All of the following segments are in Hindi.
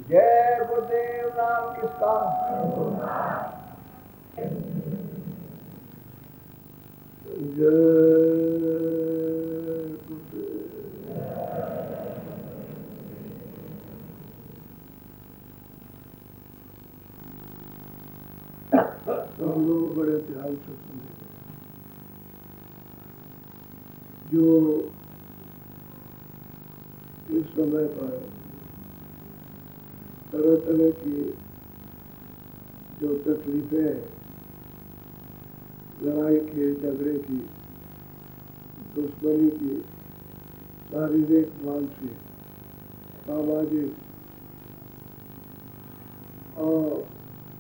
जय गुरुदेव। नाम किसका? हम लोग बड़े ध्यान से सुने, जो इस समय पर तरह तरह की जो तकलीफें, लड़ाई के, झगड़े की, दुश्मनी की, शारीरिक, मानसिक, सामाजिक और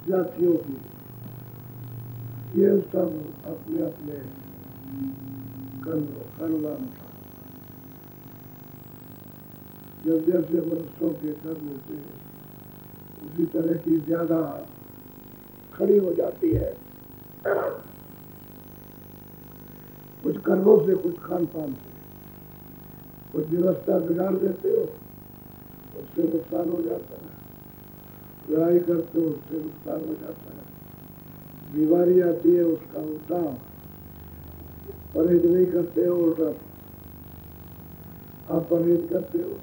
जातियों की, ये सब अपने अपने कर्मानुसार जब जैसे मनुष्यों के कर्म होते हैं उसी तरह की ज्यादा खड़ी हो जाती है। कुछ कर्मों से, कुछ खान पान से, कुछ व्यवस्था बिगाड़ देते हो उससे नुकसान हो जाता है, लड़ाई करते हो उससे नुकसान हो जाता है, बीमारी आती है उसका उल्टा, परहेज नहीं करते हो उल्टा आप परहेज करते हो।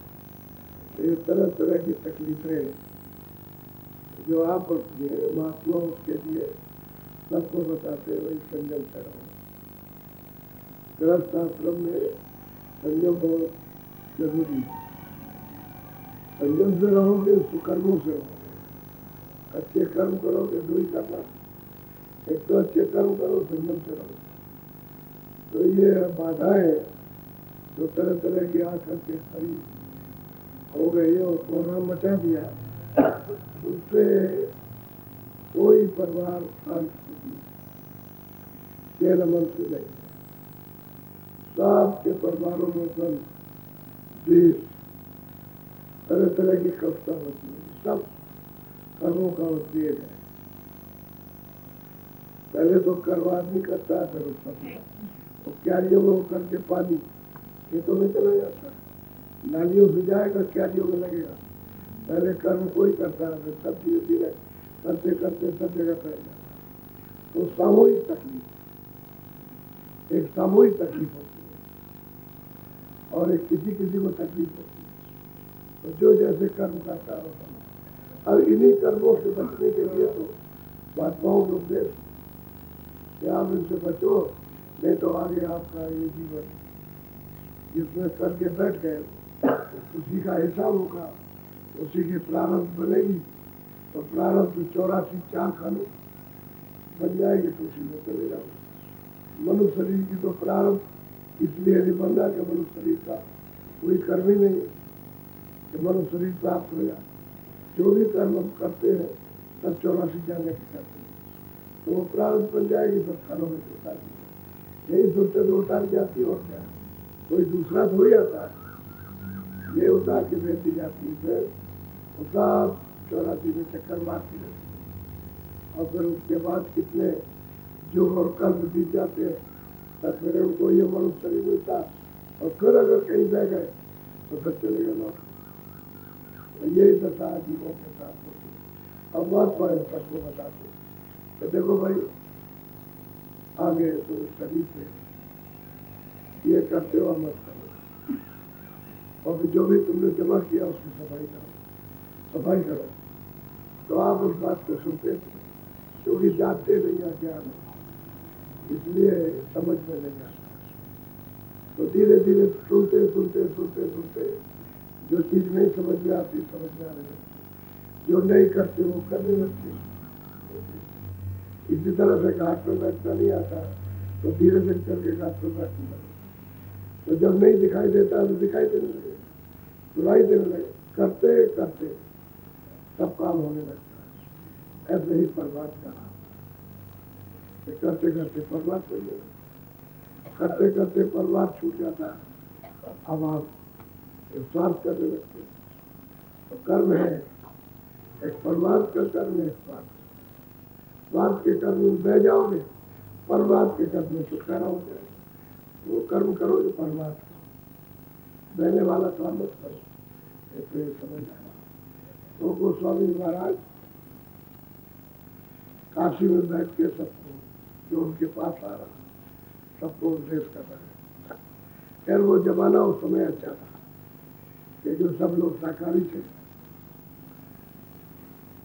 ये तरह तरह की तकलीफें जो आप अपने महात्मा उसके लिए सबको बताते हो, संयम से रहो। गृहस्थ आश्रम में संयम बहुत जरूरी है। संयम से रहोगे तो कर्मों से रहोगे। अच्छे कर्म करोगे दो ही करना, एक तो अच्छे कर्म करो, संयम से रहो। तो ये बाधाएं जो तरह तरह की आकर के खड़ी हो गई और कोरोना मचा दिया, उससे कोई परिवार शांति के नमन से नहीं, सबके परिवारों में सब देश तरह तरह की कष्ट होती है। सब कर्मों का उद्वेग है। पहले तो कर्म आदमी करता है, फिर उसका तो क्यारियों में करके पानी खेतों में चला जाता है, नालियों से जाएगा, क्यारियों में लगेगा। पहले कर्म कोई करता है, फिर सब धीरे धीरे करते करते सब जगह फैल जाता है। तो सामूहिक तकलीफ, एक सामूहिक तकलीफ होती है और एक किसी किसी को तकलीफ होती है। तो जो जैसे कर्म करता है, अब इन्हीं कर्मों से बचने के लिए तो महात्माओं के उपदेश कि आप इनसे बचो, नहीं तो आगे आपका ये जीवन जिसमें करके बैठ गए उसी का हिसाब होगा, उसी की प्रारब्ध बनेगी। तो प्रारब्ध 84 चार खाने बन जाएगी तो उसी में चले जाओगे। मनुष्य शरीर की तो प्रारब्ध इसलिए नहीं बन रहा कि मनुष्य शरीर का कोई कर्म ही नहीं है कि मनुष्य शरीर प्राप्त हो जाए। जो भी कर्म हम करते हैं सब 84 जाने के करते हैं, तो वो प्रारब्ध बन जाएगी, सब खानों में उतार दी। यही सोचते तो उतार जाती है, और क्या कोई दूसरा थोड़ी आता है, ये उतार के भेज दी जाती है। फिर उसका 84 में चक्कर मारती रहती है और फिर उसके बाद कितने युग और कर्म बीत जाते हैं, तब फिर उनको ये मनुष्य शरीर मिलता और फिर अगर कहीं बह गए तो फिर चले गए लौट। यही दशा जीवों के साथ होती है। अब बात पर सबको बताते तो देखो भाई, आगे तो शरीर से ये करते हो मत करो, और जो भी तुमने जमा किया उसकी सफाई करो, सफाई करो। तो आप उस बात को सुनते थे क्योंकि जानते नहीं या ज्ञान इसलिए समझ में नहीं आता। तो धीरे धीरे सुनते सुनते सुनते सुनते जो चीज नहीं समझ में आती समझ में आने लगती, जो नहीं करते वो करने लगते। इसी तरह से घाट पर बैठना नहीं आता तो धीरे धीरे करके घाट पर बैठने लगे। तो जब नहीं दिखाई देता तो दिखाई देने लगे, सुनाई देने लगे, करते करते सब काम होने लगता है। ऐसे ही परमात्मा का करते करते परमात्मा मिले, करते करते परमात्मा छूट जाता है। अब आप स्वार्थ करने लगते हैं। तो कर्म है एक परमार्थ का कर्म है, स्वार्थ। स्वार्थ के कर्म में बह जाओगे परमार्थ के कर्म में छुटकारा हो जाए। वो कर्म करो जो परमार्थ करो, बहने वाला काम मत करो, तो ये समझ आया। तो गोस्वामी महाराज काशी में बैठ के सबको जो उनके पास आ रहा सबको उपदेश कर रहे हैं। खैर वो जमाना उस समय अच्छा था कि जो सब लोग शाकाहारी थे,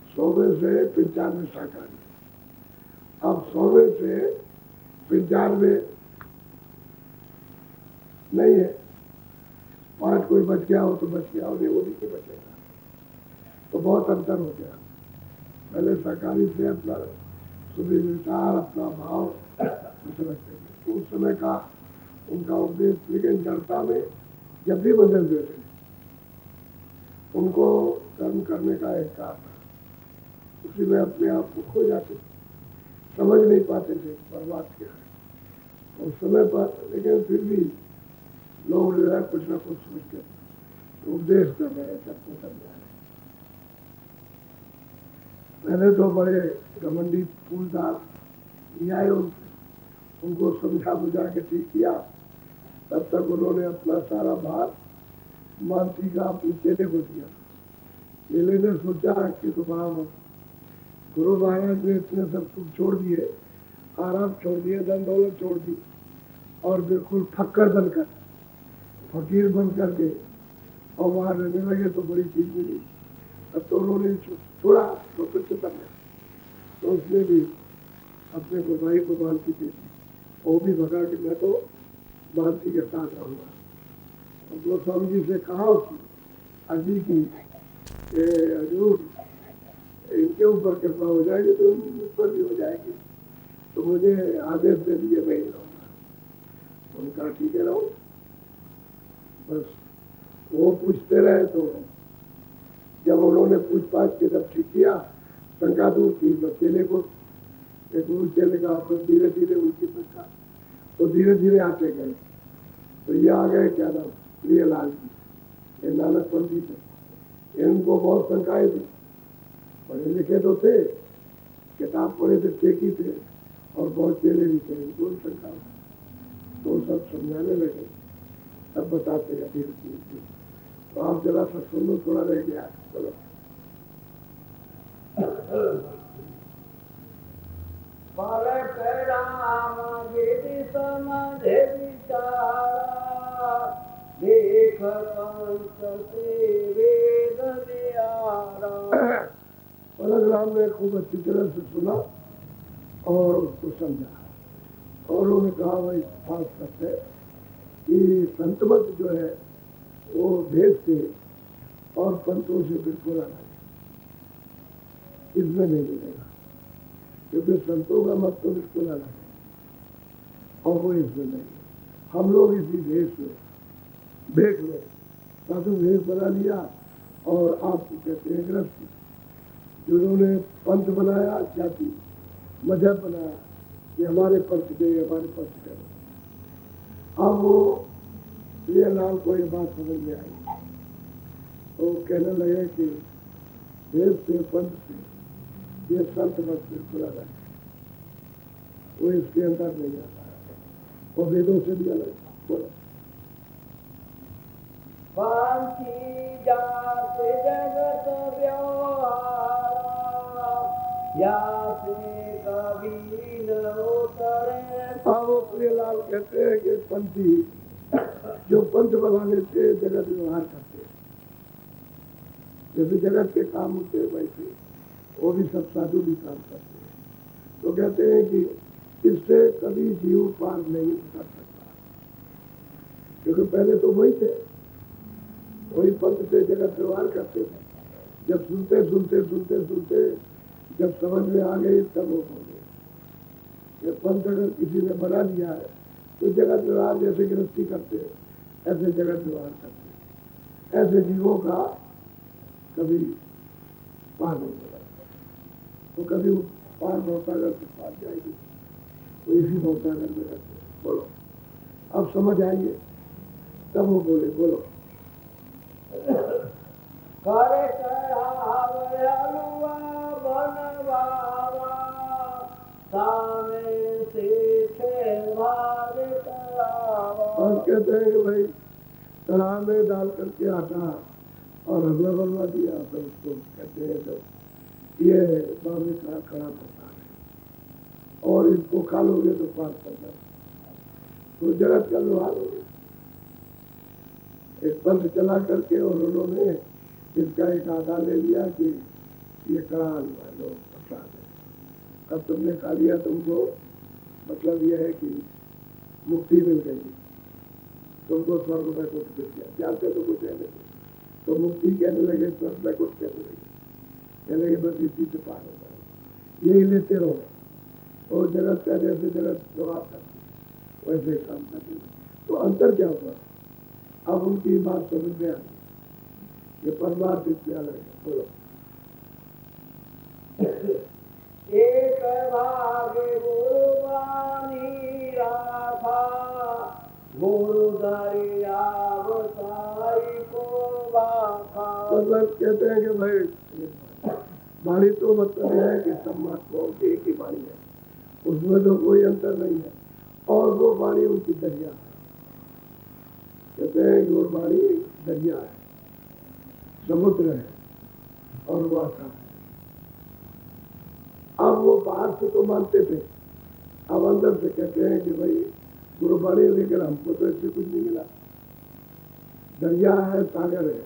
100 में से 95 शाकाहारी, अब 100 में से 95 नहीं है, 5 कोई बच गया हो तो बच गया हो, नहीं वो नहीं बचेगा, तो बहुत अंतर हो गया। पहले शाकाहारी से अपना शुद्ध विचार अपना भाव कुछ रखते थे, उस समय का उनका उपदेश, लेकिन जड़ता में जब भी बदलते थे उनको कर्म करने का एक था, उसी में अपने आप को खो जाते, समझ नहीं पाते थे बर्बाद क्या है उस समय पर। लेकिन फिर भी लोग जो है कुछ ना कुछ सोच के उपदेश कर रहे हैं, सबको समझा रहे। पहले तो बड़े घमंडी फूलदार आए, उनको समझा बुझा के ठीक किया, तब तक उन्होंने अपना सारा भार मानती का अपने चेले को दिया। चेले ने सोचा कि तुम्हारा गुरु महाराज ने इतने सब सुख छोड़ दिए, आराम छोड़ दिए, धन दौलत छोड़ दी, और बिल्कुल फक्कर बनकर, फकीर बन करके और वहां रहने लगे तो बड़ी चीज मिली। अब तो उन्होंने छोड़ा तो फिर से कर लिया, तो उसने भी अपने गुरुभाई को मानती दे दी, वो भी भगा कि मैं तो मानती के साथ रहूंगा। और गोस्वामी जी से कहा उसकी अर्जी की हजूर इनके ऊपर कृपा हो जाएगी तो उस पर भी हो जाएगी, तो मुझे आदेश दे दिए मैं ही रहूंगा। उनका ठीक है रहो, बस वो पूछते रहे। तो जब उन्होंने पूछताछ के जब ठीक किया, शंका दूर की, तो चेले को एक चेले का फिर धीरे धीरे उनकी शंका तो धीरे धीरे आते गए। तो ये आ गए क्या नाम प्रियलाल जी, ये नानक पंडित है, इनको बहुत शंकाएं थी, पढ़े लिखे तो थे, किताब पढ़े थे, टेकी थे, और बहुत चेले भी थे, इनको शंका तो सब समझाने लगे, तब बताते हैं धीरे धीरे। तो आप जरा सा सुनो, थोड़ा रह गया, चलो। राम विधि समझे विचारा, देख कंस से वेद न्यारा। परशुराम ने खूब अच्छी तरह से सुना और उसको समझा, और उन्होंने कहा भाई खास करते कि संत मत जो है वो भेद से और पंतों से बिल्कुल अलग, इसमें नहीं मिलेगा, क्योंकि संतों का मत तो बिल्कुल अलग है और वो इसमें नहीं। हम लोग इसी देश में देख लो, साधु भेष बना लिया, और आप कहते हैं ग्रस्त, जिन्होंने पंथ बनाया, जाति मजहब बनाया कि हमारे पंथ के, हमारे पंथ के। अब वो प्रियलाल को ये बात समझ में आई, तो कहने लगे कि देश से, पंथ से ये संत मत बिल्कुल अलग है, वो इसके अंदर नहीं आता है, वो वेदों से भी अलग। बोलो पंथी जात जगत व्यवहारा, या से कभी न उतरे। हाँ, वो प्रियलाल कहते हैं कि पंथी जो पंथ बना लेते जगत व्यवहार करते, जैसे जगत के काम होते हैं वैसे वो भी सब साधु भी काम करते हैं, तो कहते हैं कि इससे कभी जीव पार नहीं कर सकता, क्योंकि पहले तो वही थे, वही पंथ से जगत व्यवहार करते थे। जब सुनते सुनते सुनते सुनते जब समझ में आ गई तब वो बोले, पंथ अगर किसी ने बना लिया है तो जगत व्यवहार जैसे गृहस्थी करते हैं ऐसे जगत व्यवहार करते हैं, ऐसे जीवों का कभी पार नहीं होगा, तो कभी वो पार भौतागर से पार जाएगी, तो इसी भौतागर में रहते हैं। बोलो अब समझ आइए, तब वो बोले, बोलो करे चढ़ावे हलवा बनवावा, सामे से और कहते हैं कि भाई कढ़ा में डाल करके आटा और हलवा बनवा दिया, तो उसको कहते हैं तो ये बाबे का कड़ा प्रसाद है और इसको खा लोगे तो पार कर जाओ। तो जगत का व्यवहार हो गया। एक पंथ चला करके और उन्होंने इसका एक आधा ले लिया कि ये कड़ा हलवा लो प्रसाद है। अब तुमने खा लिया, तुमको मतलब यह है कि मुक्ति मिल गई, तुमको स्वर्ग में कुछ मिल गया। जानते तो कुछ है नहीं, तो मुक्ति कहने लगे, स्वर्ग में कुछ कहने लगे, कहने लगे बस इसी से पार होता है, यही लेते रहो। और जगत का जैसे जगत जवाब करती वैसे काम करती। तो अंतर क्या हुआ? अब उनकी बात समझ में आ गई, ये परमार्थ इससे अलग है। बोलो। एक भागे गुरुवाणी राखा, गुरु दरिया बताई को बाखा। मतलब कहते हैं कि भाई वाणी तो मतलब है कि सब महात्माओं की एक ही वाणी है, उसमें तो कोई अंतर नहीं है। और वो वाणी उनकी दरिया है। कहते हैं कि वो वाणी दरिया है, समुद्र है और वासा है। अब वो बाहर से तो मानते थे, अब अंदर से कहते हैं कि भाई गुरुवाणी, लेकिन हमको तो इससे कुछ नहीं मिला। दरिया है, सागर है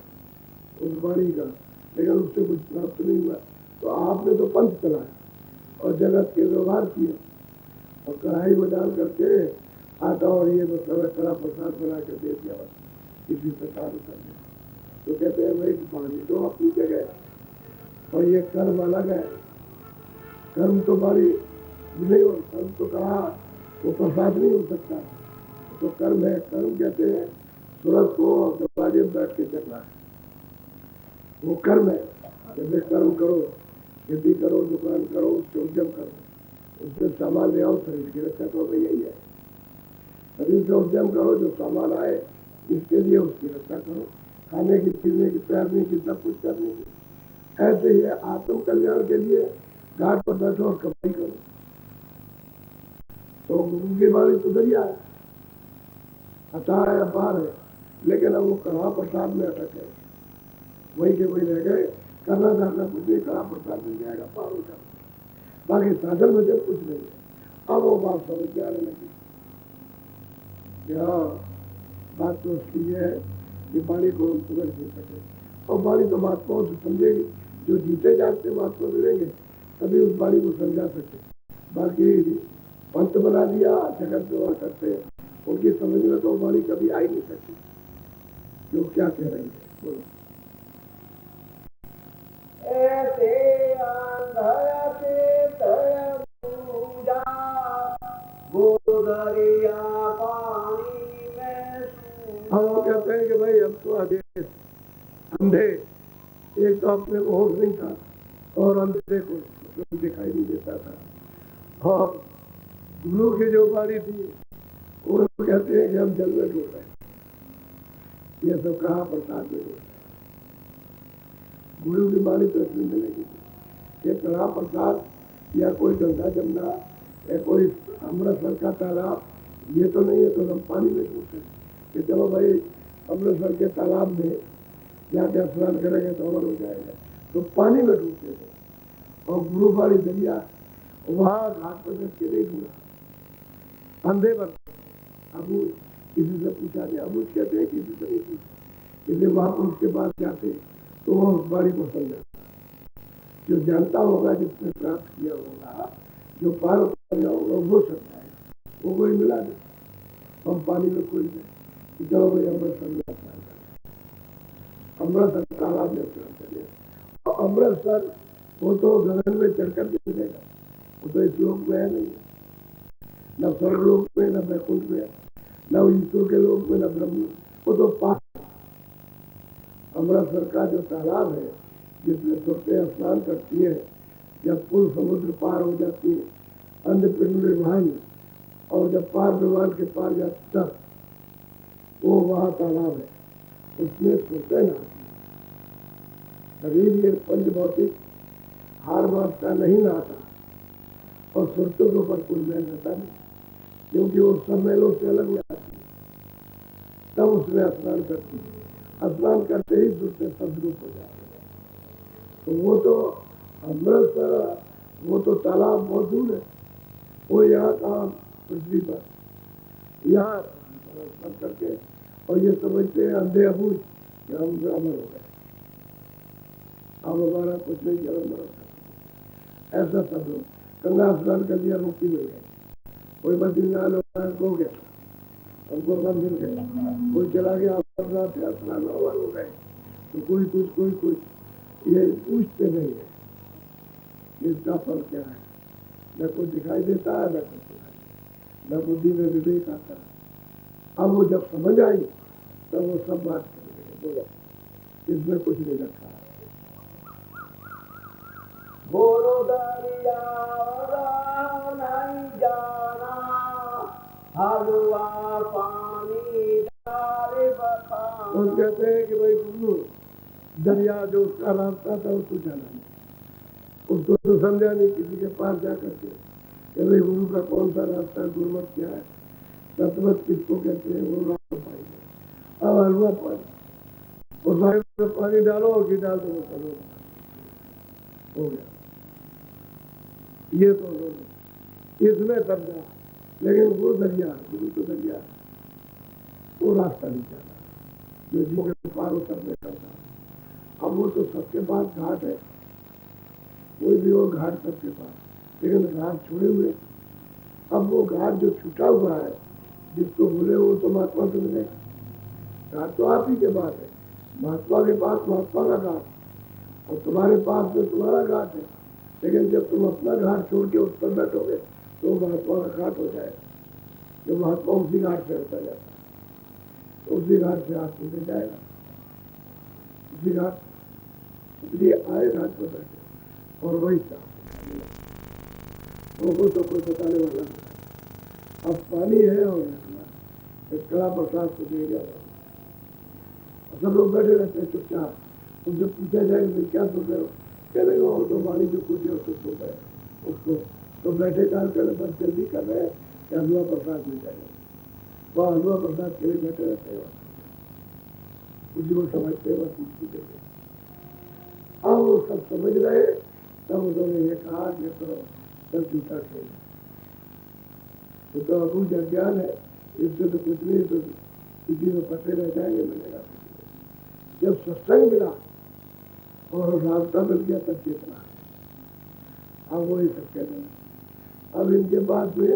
उस वाणी का, लेकिन उससे कुछ प्राप्त नहीं हुआ। तो आपने तो पंथ चलाया और जगत के व्यवहार किए और कढ़ाई में डाल करके आटा और ये मतलब कड़ा प्रसाद बना के दे दिया, किसी प्रकार कर दिया। तो कहते हैं भाई वाणी तो अपनी जगह है और ये कर्म अलग है। कर्म तो वाणी नहीं हो, कर्म तो कहा वो प्रसाद नहीं हो सकता, तो कर्म है। कर्म कहते हैं सूरज को दरवाजे में बैठ के चलना है, वो कर्म है। जैसे कर्म करो, खेती करो, दुकान करो, उससे उद्यम करो, उससे सामान ले आओ, शरीर की रक्षा करो, भाई यही है। शरीर से उद्यम करो, जो सामान आए इसके लिए उसकी रक्षा करो, खाने की, पीने की, तैरने की, सब कुछ करने की। ऐसे ही आत्म कल्याण के लिए घाट पर बैठो और कमाई करो। तो गुरु की वाणी तो दरिया है, अथाह है, अपार है, लेकिन अब वो कड़ा प्रसाद में अटक है, वही के वही रह गए। करना चाहना कुछ नहीं, कड़ा प्रसाद मिल जाएगा, पार हो जाएगा, बाकी साधन में जब कुछ नहीं है। अब वो बात समझ में आने लगी। हाँ, बात तो उसकी है कि वाणी को हम समझ नहीं सके, और वाणी तो महात्माओं से समझेगी, जो जीते जागते महात्मा मिलेंगे तभी उस वाणी को समझा सके। बाकी पंथ बना दिया, जगत व्यवहार करते हैं, उनकी समझ में तो वाणी कभी आ ही नहीं सकती, जो क्या कह रही है। बोलो। ऐसे अंधर से तर पूजा, गुरु दरिया पानी में सूजा। हम कहते हैं कि भाई हम तो अंधे, एक तो अपने को होश नहीं था और अंधे को दिखाई नहीं देता था। और गुरु की जो वाणी थी वो कहते हैं कि हम जल में डूब रहे, ये सब कहा प्रसाद में डूब रहे। गुरु की वाणी तो इसमें मिलेगी, ये कड़ा प्रसाद या कोई गंगा जमुना या कोई अमृतसर का तालाब, ये तो नहीं है। तो हम पानी में डूबते कि चलो भाई अमृतसर के तालाब में जाके स्नान करेंगे तो अमर हो जाएगा, तो पानी में डूबते थे। और गुरु वाली दरिया, वहाँ घाट पर बैठ के नहीं डूबा, अंधे बन। अब किसी से पूछा नहीं, अब कहते हैं किसी से नहीं पूछा, इसलिए वहाँ पर उसके पास जाते तो वह उस वाणी को समझा, जो जानता होगा, जिसने प्राप्त किया होगा, जो पार किया होगा, वो समझाएगा। वो कोई मिला नहीं, हम पानी में कोई नहीं। चलो भाई अमृतसर, अमृतसर तालाब में चले, और अमृतसर वो तो गगन में चढ़कर के मिलेगा, वो तो इस लोक में है नहीं, न स्वर्गलोक में, न वैकुंठ में, न ईश्वर के लोक में, न ब्रह्म, वो तो पास। अमृतसर का जो तालाब है, जिसमें सुरतें स्नान करती है, जब पुल समुद्र पार हो जाती है, अन्नपिंड विभान, और जब पार विमान के पार जाती तब वो वहाँ तालाब है, उसमें सुरतें नहाती। शरीर ये पंच भौतिक हार मास का नहीं नहाता, और सुरतों के ऊपर कोई मैल रहता नहीं, क्योंकि वो सब मैलों से अलग हो जाती है। तब उसमें स्नान करती है। स्नान करते ही दूर से सदरूप हो जाते हैं। तो वो तो अमृत, वो तो तालाब बहुत दूर है, वो यहाँ कहाँ पृथ्वी पर, यहाँ स्नान करके और ये समझते हैं अंधे अबूझ कि हम अमर हो गए, अब हमारा कुछ नहीं जन्म मर होता। ऐसा सब लोग गंगा स्नान कर दिया, मुक्ति मिल गई। कोई बद्रीनाथ हो गया, हमको सब मिल गया। कोई चला गया अमरनाथ स्नान हो गए। तो कोई कुछ ये पूछते नहीं है इसका फल क्या है। न कुछ दिखाई देता है, न कुछ सुनाई, न बुद्धि में विवेक आता है। अब वो जब समझ आई तब वो सब बात करने लगे, बोलो इसमें कुछ नहीं रखा है। बोलो दरिया नहीं जाना, हलवा पानी डाले बखाना। तो हम कहते हैं कि भाई गुरु दरिया जो उसका रास्ता था उसको जाना नहीं, उसको तो समझा नहीं किसी के पास जा करके कि भाई गुरु का कौन सा रास्ता है, गुरुमत क्या है, सतमत किसको कहते हैं, वो रास्ता पाएंगे। अब हलवा पानी और साइड में पानी डालो और घी डाल दो, वो करो हो गया। ये तो इसमें समझा, लेकिन वो दरिया, गुरु तो दरिया, वो रास्ता नहीं जाना जो जीवों के पार उतरने का था। अब वो तो सबके पास घाट है, कोई भी हो घाट सबके पास, लेकिन घाट छुड़े हुए। अब वो घाट जो छूटा हुआ है, जिसको भूले वो तो महात्मा से मिलेगा। घाट तो आप ही के पास है, महात्मा के पास महात्मा का घाट और तुम्हारे पास में तुम्हारा घाट है। लेकिन जब तुम अपना घाट छोड़ के उस पर बैठोगे तो महात्मा का घाट हो जाएगा। जो महात्मा उसी घाट से होता जाता है, तो उसी घाट से आपको ले जाएगा, उसी घाट। इसलिए आए घाट पर बैठे और वही उनको तो कोई बताने वाला नहीं। अब पानी है और कड़ा प्रसाद को दे गया, सब लोग बैठे रहते हैं चुपचाप। उनसे पूछा जाए कि क्या सुन रहे हो, कह रहे हो तो वाणी जो कुछ है उसको सुन रहे उसको, तो बैठे काम कर रहे, बस जल्दी कर रहे हैं कि हलवा प्रसाद मिल जाएगा। वह हलवा प्रसाद के लिए बैठे रहते हैं, उसी को समझते हैं, बस पूछती देते। अब वो सब समझ रहे, तब उन्होंने ये कहा कि तो सब झूठा खेल है, तो अबूझ अज्ञान है, इससे तो कुछ नहीं, तो किसी में पते रह जाएंगे, मिलेगा। जब सत्संग मिला और रास्ता मिल गया तब चेतना। अब वही सब कहते हैं। अब इनके बाद में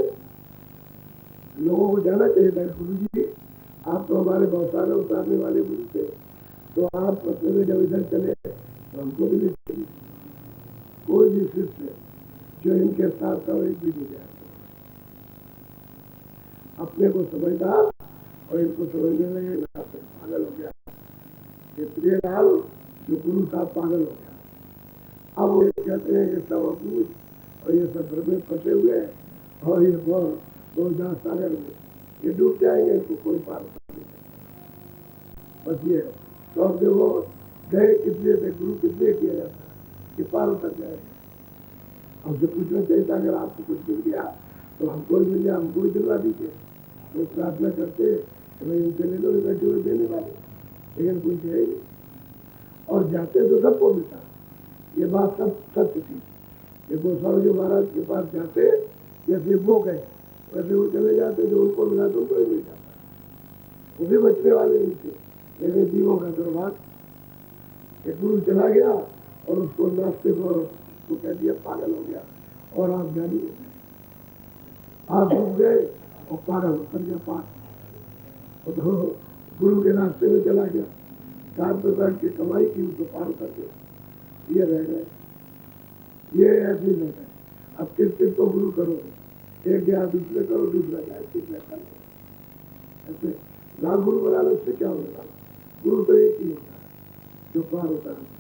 लोगों को जाना चाहिए था, गुरु जी आप तो हमारे बहुत सारे उतारने वाले गुरु थे, तो आप पत्ते में जब इधर चले तो हमको भी नहीं चाहिए। कोई भी शिष्य जो इनके साथ था एक भी नहीं जाए, अपने को समझदार और इनको समझने लगे पागल हो गया। ये प्रियलाल जो गुरु साहब पागल हो गया। अब वो कहते हैं कि सब अबूझ और ये सब भ्रम में फंसे हुए हैं और ये बहुत सागर में ये डूब जाएंगे, इनको कोई पार नहीं सकता। बस ये तो अब देखो गए कितने थे, गुरु कितने किया जाता है कि पार उतर जाएगा। हमसे पूछना चाहिए था अगर आपको कुछ मिल गया तो हमको भी मिल गया, हमको भी दिलवा दीजिए। तो प्रार्थना करते भाई उनसे ले लो, बैठे हुए देने वाले, लेकिन कुछ है ही। और जाते तो सबको मिलता, ये बात सब सत्य थी। ये गोस्वामी जी महाराज के पास जाते, जैसे वो गए वैसे वो चले जाते, जो उनको मिला तो उनको ही मिल जाता, वो भी बचने वाले नहीं थे। लेकिन जीवों का दुर्भाग्य, एक गुरु चला गया और उसको नास्ते को कह दिया पागल हो गया और आप ज्ञानी हो गए, आप डूब गए और पागल उतर गया पार। तो गुरु के रास्ते में चला गया, कार पर बैठ के कमाई की, उसको पार कर दिया, ये रह गए, ये ऐसे ही रह गए। अब किस को गुरु करोगे, एक गया दूसरे करो, दूसरा जाए तीसरा कर लो, ऐसे लाख गुरु बना लो, उससे क्या होगा। गुरु तो एक ही होता है जो पार होता है।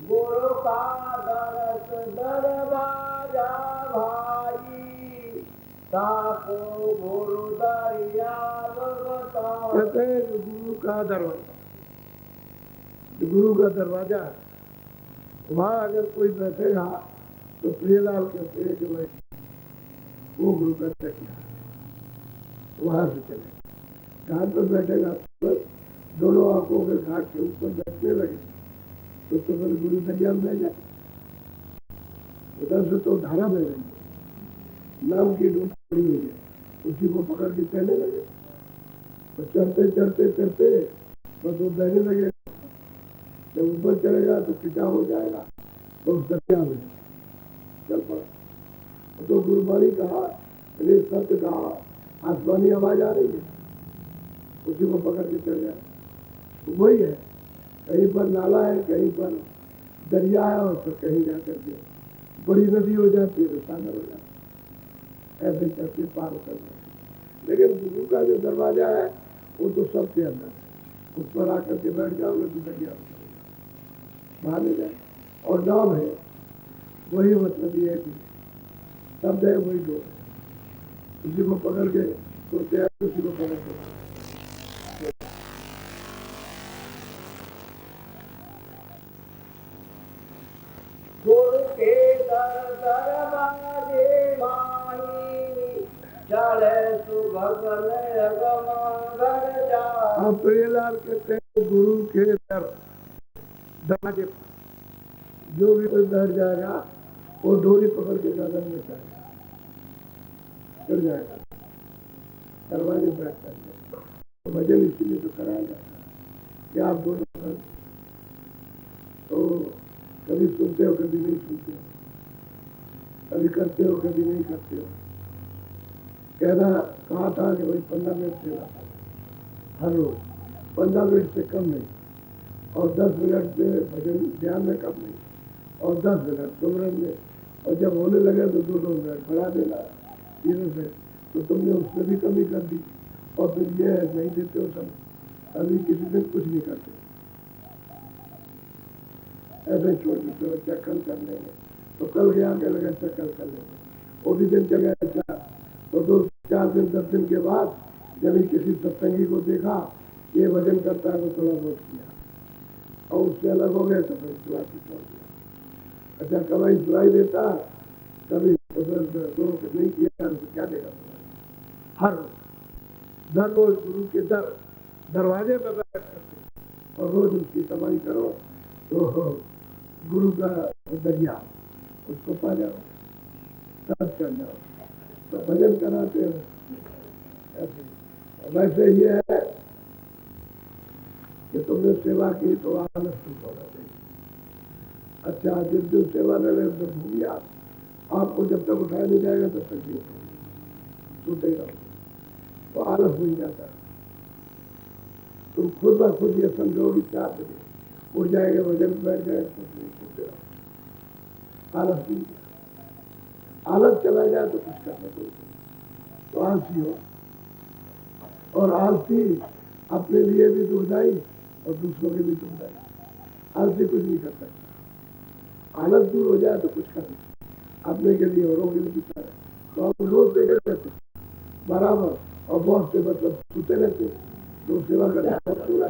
गुरु का दरस दरवाजा भाई, ताको गुरु दरिया बताओ। कहते हैं गुरु का दरवाजा, जो गुरु का दरवाजा है, वहां अगर कोई बैठेगा तो प्रियलाल कहते हैं कि भाई वो गुरु का तकिया, वहां से चले। घाट पर बैठेगा, बस दोनों आंखों के घाट के ऊपर बैठने लगे तो फिर गुरु दरिया में बह जाए। उधर से तो धारा बह रही है, नाम की डूब पड़ी हुई है, उसी को पकड़ के तैरने लगे। तो चढ़ते चढ़ते चढ़ते बस वो बहने लगे। जब ऊपर चढ़ेगा तो पिता हो जाएगा, तो उस दरिया में चल पड़ा। तो गुरुवाणी कहा, अरे सत्य कहा, आसमानी आवाज आ रही है, उसी को पकड़ के चढ़ जाए। तो वही है, कहीं पर नाला है, कहीं पर दरिया है, और फिर कहीं जाकर के बड़ी नदी हो जाती है तो सागर हो जाता है। ऐसे करके पार कर जाए। लेकिन गुरु का जो दरवाजा है वो तो सबके अंदर है, उस पर आकर के बैठ जाओगे तो दरिया बाहर ले जाए। और नाम है वही, मतलब ये है कि शब्द है वही डोर है, उसी को पकड़ के सोते हैं, उसी को पकड़ के। गुरु के दर दरवाजे माही, चले सुभगन अगम घर जा। आप प्रियलाल कहते हैं गुरु के दरवाजे, जो भी कोई बैठ जाएगा वो डोरी पकड़ के गार्डन में जाएगा, चढ़ जाएगा, दरवाजे बैठ जाएगा। तो भजन इसीलिए तो कराया जाता है कि आप दोनों तो कभी सुनते हो कभी नहीं सुनते हो, कभी करते हो कभी नहीं करते हो। कहना कहा था कि भाई 15 मिनट सेवा हर रोज, 15 मिनट से कम नहीं, और 10 मिनट से भजन ध्यान में कम नहीं, और 10 मिनट सुमरन में, और जब होने लगे तो 2-2 मिनट बढ़ा देना धीरे से। तो तुमने उसमें भी कमी कर दी, और फिर ये नहीं देते हो सब, अभी किसी दिन कुछ नहीं करते, ऐसे छोड़ देते हो। अच्छा कल कर लेंगे, तो कल गया के लगे अच्छा कल कर लेंगे, वो भी दिन चले अच्छा, तो 2-4 दिन 10 दिन के बाद जब किसी सत्संगी को देखा ये भजन करता है तो थोड़ा बहुत किया, और उससे अलग हो गए तो फिर सुलाई छोड़ दिया। अच्छा कभी सुलाई देता, कभी तो फिर नहीं किया तो क्या देगा। हर रोज गुरु के दरवाजे पर बैठ करके और रोज उसकी कमाई करो तो गुरु का दरिया उसको पा जाओ, सब कर जाओ। तो भजन कराते हैं ऐसे। वैसे ये है कि तुमने सेवा की तो आलस तुमको होना चाहिए। अच्छा जिस दिन सेवा न ले तो भूमिए आपको जब तक उठाया नहीं जाएगा तब तक नहीं टूटे रहो, तो आलस बन जाता है। तुम खुद ब खुद ये समझो कि 4 बजे उठ जाएंगे, भजन बैठ जाए, कुछ नहीं टूटे रहो, आलस नहीं। आलस चला जाए तो कुछ करना कोई, तो आलसी हो, और आलसी अपने लिए भी दुखदाई और दूसरों के भी दुखदाई। आलसी कुछ नहीं कर सकता। आलस दूर हो जाए तो कुछ कर सकता, अपने के लिए औरों के लिए भी कर। तो हम रोज देखे रहते बराबर, और बहुत से मतलब सुते रहते, तो सेवा करते पूरा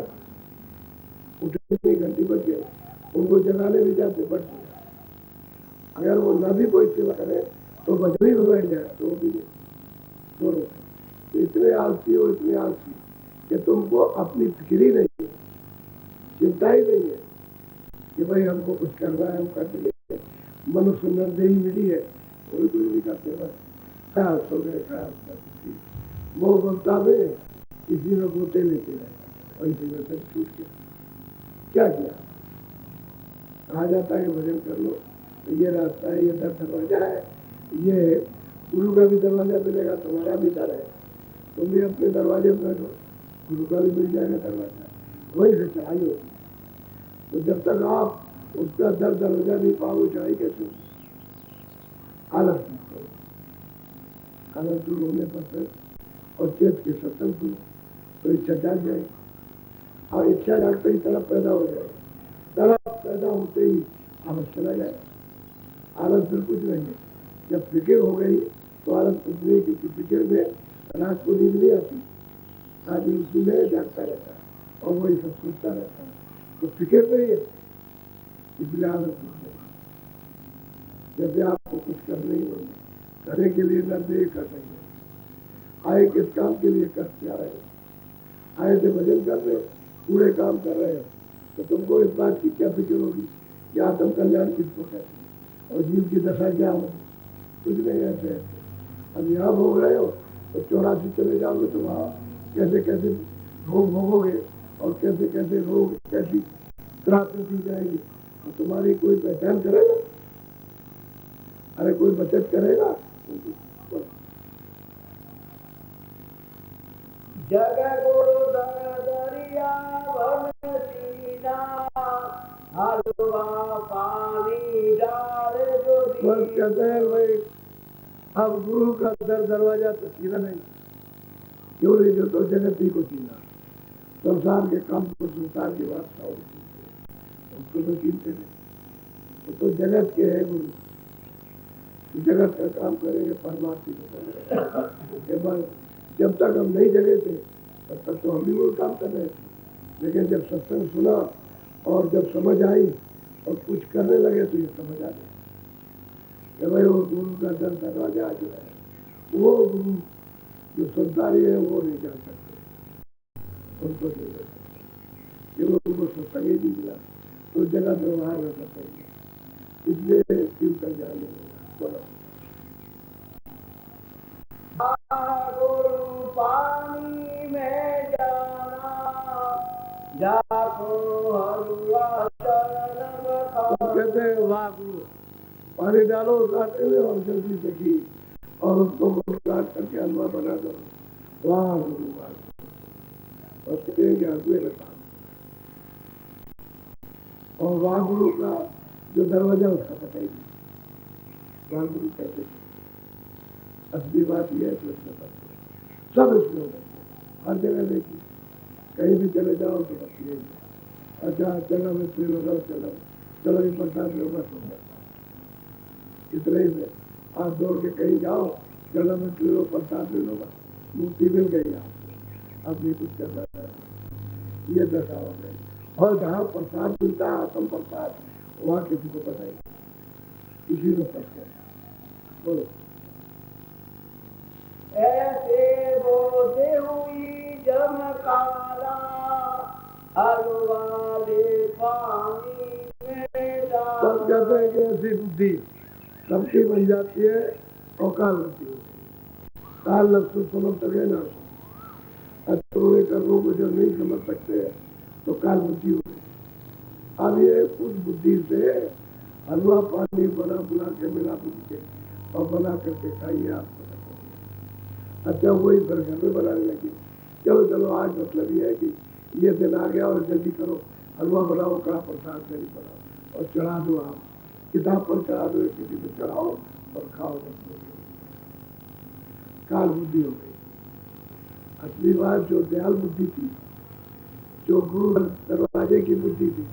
उठे नहीं, घंटी बच गए, उनको जगाने भी जाते बढ़ गए। अगर वो ना भी कोई सेवा करे तो बजरी में बैठ जाए तो वो भी दोनों। तो इतने आलसी हो, इतने आलसी कि तुमको अपनी फिक्र ही नहीं है, चिंता ही नहीं है कि भाई हमको कुछ करना है, हम कर देंगे। मनुष्य नरदेही मिली है, कोई कुछ नहीं करते, बस ख्याल सो गए, वो ममता में इसी में गोते लेते रहे, और इसी में सब छूट गया। क्या किया, कहा जाता है कि भजन कर लो, तो ये रास्ता है, ये दरवाजा है, ये गुरु का भी दरवाजा मिलेगा, तुम्हारा भी दर है, तुम भी अपने दरवाजे पर बैठो, गुरु का भी मिल जाएगा दरवाजा, वही से चढ़ाई होती। तो जब तक आप उसका दरवाजा नहीं पाओगे, चढ़ाई कैसे? आलस नहीं करो, आलस दूर होने पर फिर और चेत के सत्संग सुनो तो इच्छा जाग जाएगी, और इच्छा जागते ही तड़प पैदा हो जाएगी, तड़प पैदा होते ही आलस चला जाएगा। आलस फिर कुछ नहीं है, जब फिक्र हो गई तो आलस कुछ नहीं, क्योंकि फिक्र में रात को नींद नहीं आती, आदमी उसी में जागता रहता है और वही सब सोचता रहता है, तो फिक्र नहीं है, इसलिए आलस कुछ नहीं। जैसे आपको कुछ करना ही होगा, करने के लिए निर्णय कर रहे हैं। आए किस काम के लिए करते आ रहे हैं? आए थे भजन कर रहे, पूरे काम कर रहे हैं, तो तुमको इस बात की क्या फिक्र होगी कि आत्म कल्याण किसको कहते हैं और जीव की दशा क्या होगी? कुछ नहीं ऐसे ऐसे। अब यहाँ भोग रहे हो तो 84 चले जाओगे तो वहाँ कैसे कैसे भोग भोगोगे और कैसे कैसे रोग कैसी त्रासदी दी जाएगी और तुम्हारी कोई पहचान करेगा? अरे कोई बचत करेगा? जग गुरु दर दरिया वन सीना हलवा पानी डाल जो बस कहते हैं भाई अब गुरु का दरवाजा तो सीधा नहीं, क्यों नहीं? जो तो जगत ही को सीना, संसार के काम को संसार की बात उसको तो चिंते नहीं, तो जगत के है गुरु। जगत का काम करेंगे परमात्मा को केवल। जब तक हम नहीं जगे थे तब तक तो हम भी वो काम कर रहे थे, लेकिन जब सत्संग सुना और जब समझ आई और कुछ करने लगे तो ये समझ आ गया कि भाई वो गुरु का दरवाजा जो है, वो गुरु जो संसारी है वो नहीं जा सकते, उनको नहीं जा सकते, केवल उनको सत्संग ही नहीं मिला तो जगत व्यवहार में सत्संग, इसलिए शिव का ज्ञान नहीं होगा। बोलो गुरु पानी में जाना जाको हलवा कहते हैं वाह गुरु, पानी डालो काटे में और जल्दी से घी और उसको काट करके हलवा बना दो। वाह गुरु वाह, और काम। और वाह गुरु का जो दरवाजा उसका बताइए, वाह गुरु कहते हैं। असली बात यह है कि उसमें सब इसमें होता है, हर जगह देखिए, कहीं भी चले जाओ तो बस यही है। अच्छा चलो मैं तेल लगाओ, चलो चलो ये प्रसाद लो, बस हो गया इतने ही में। आप दौड़ के कहीं जाओ, चलो मैं तेल लो, प्रसाद ले लो, बस मूर्ति मिल गई आपको, अब ये कुछ करना है, ये दशा हो गई। और जहाँ प्रसाद मिलता है आत्म प्रसाद, वहाँ किसी को पता ही किसी को पता है। बोलो ऐसे बोते हुई जम काला हलवा ले पानी में डाल। सब कहते हैं कि ऐसी बुद्धि सबकी बन जाती है और काल होती है। काल लक्ष्य समझ सके ना, अच्छे कर्मों को जब नहीं समझ सकते तो काल बुद्धि हो गई। अब ये उस बुद्धि से हलवा पानी बना के मिला के और बना करके खाइए आप। अच्छा वही फिर घर में बनाने लगी, चलो चलो आज मतलब ये है कि ये दिन आ गया और जल्दी करो, हलवा बनाओ, कड़ा प्रसाद जल्दी बनाओ और चढ़ा दो। आप किताब पर चढ़ा दो, किसी पे चढ़ाओ और खाओ। काल बुद्धि हो गई। असली बात जो दयाल बुद्धि थी, जो गुरु दरवाजे की बुद्धि थी,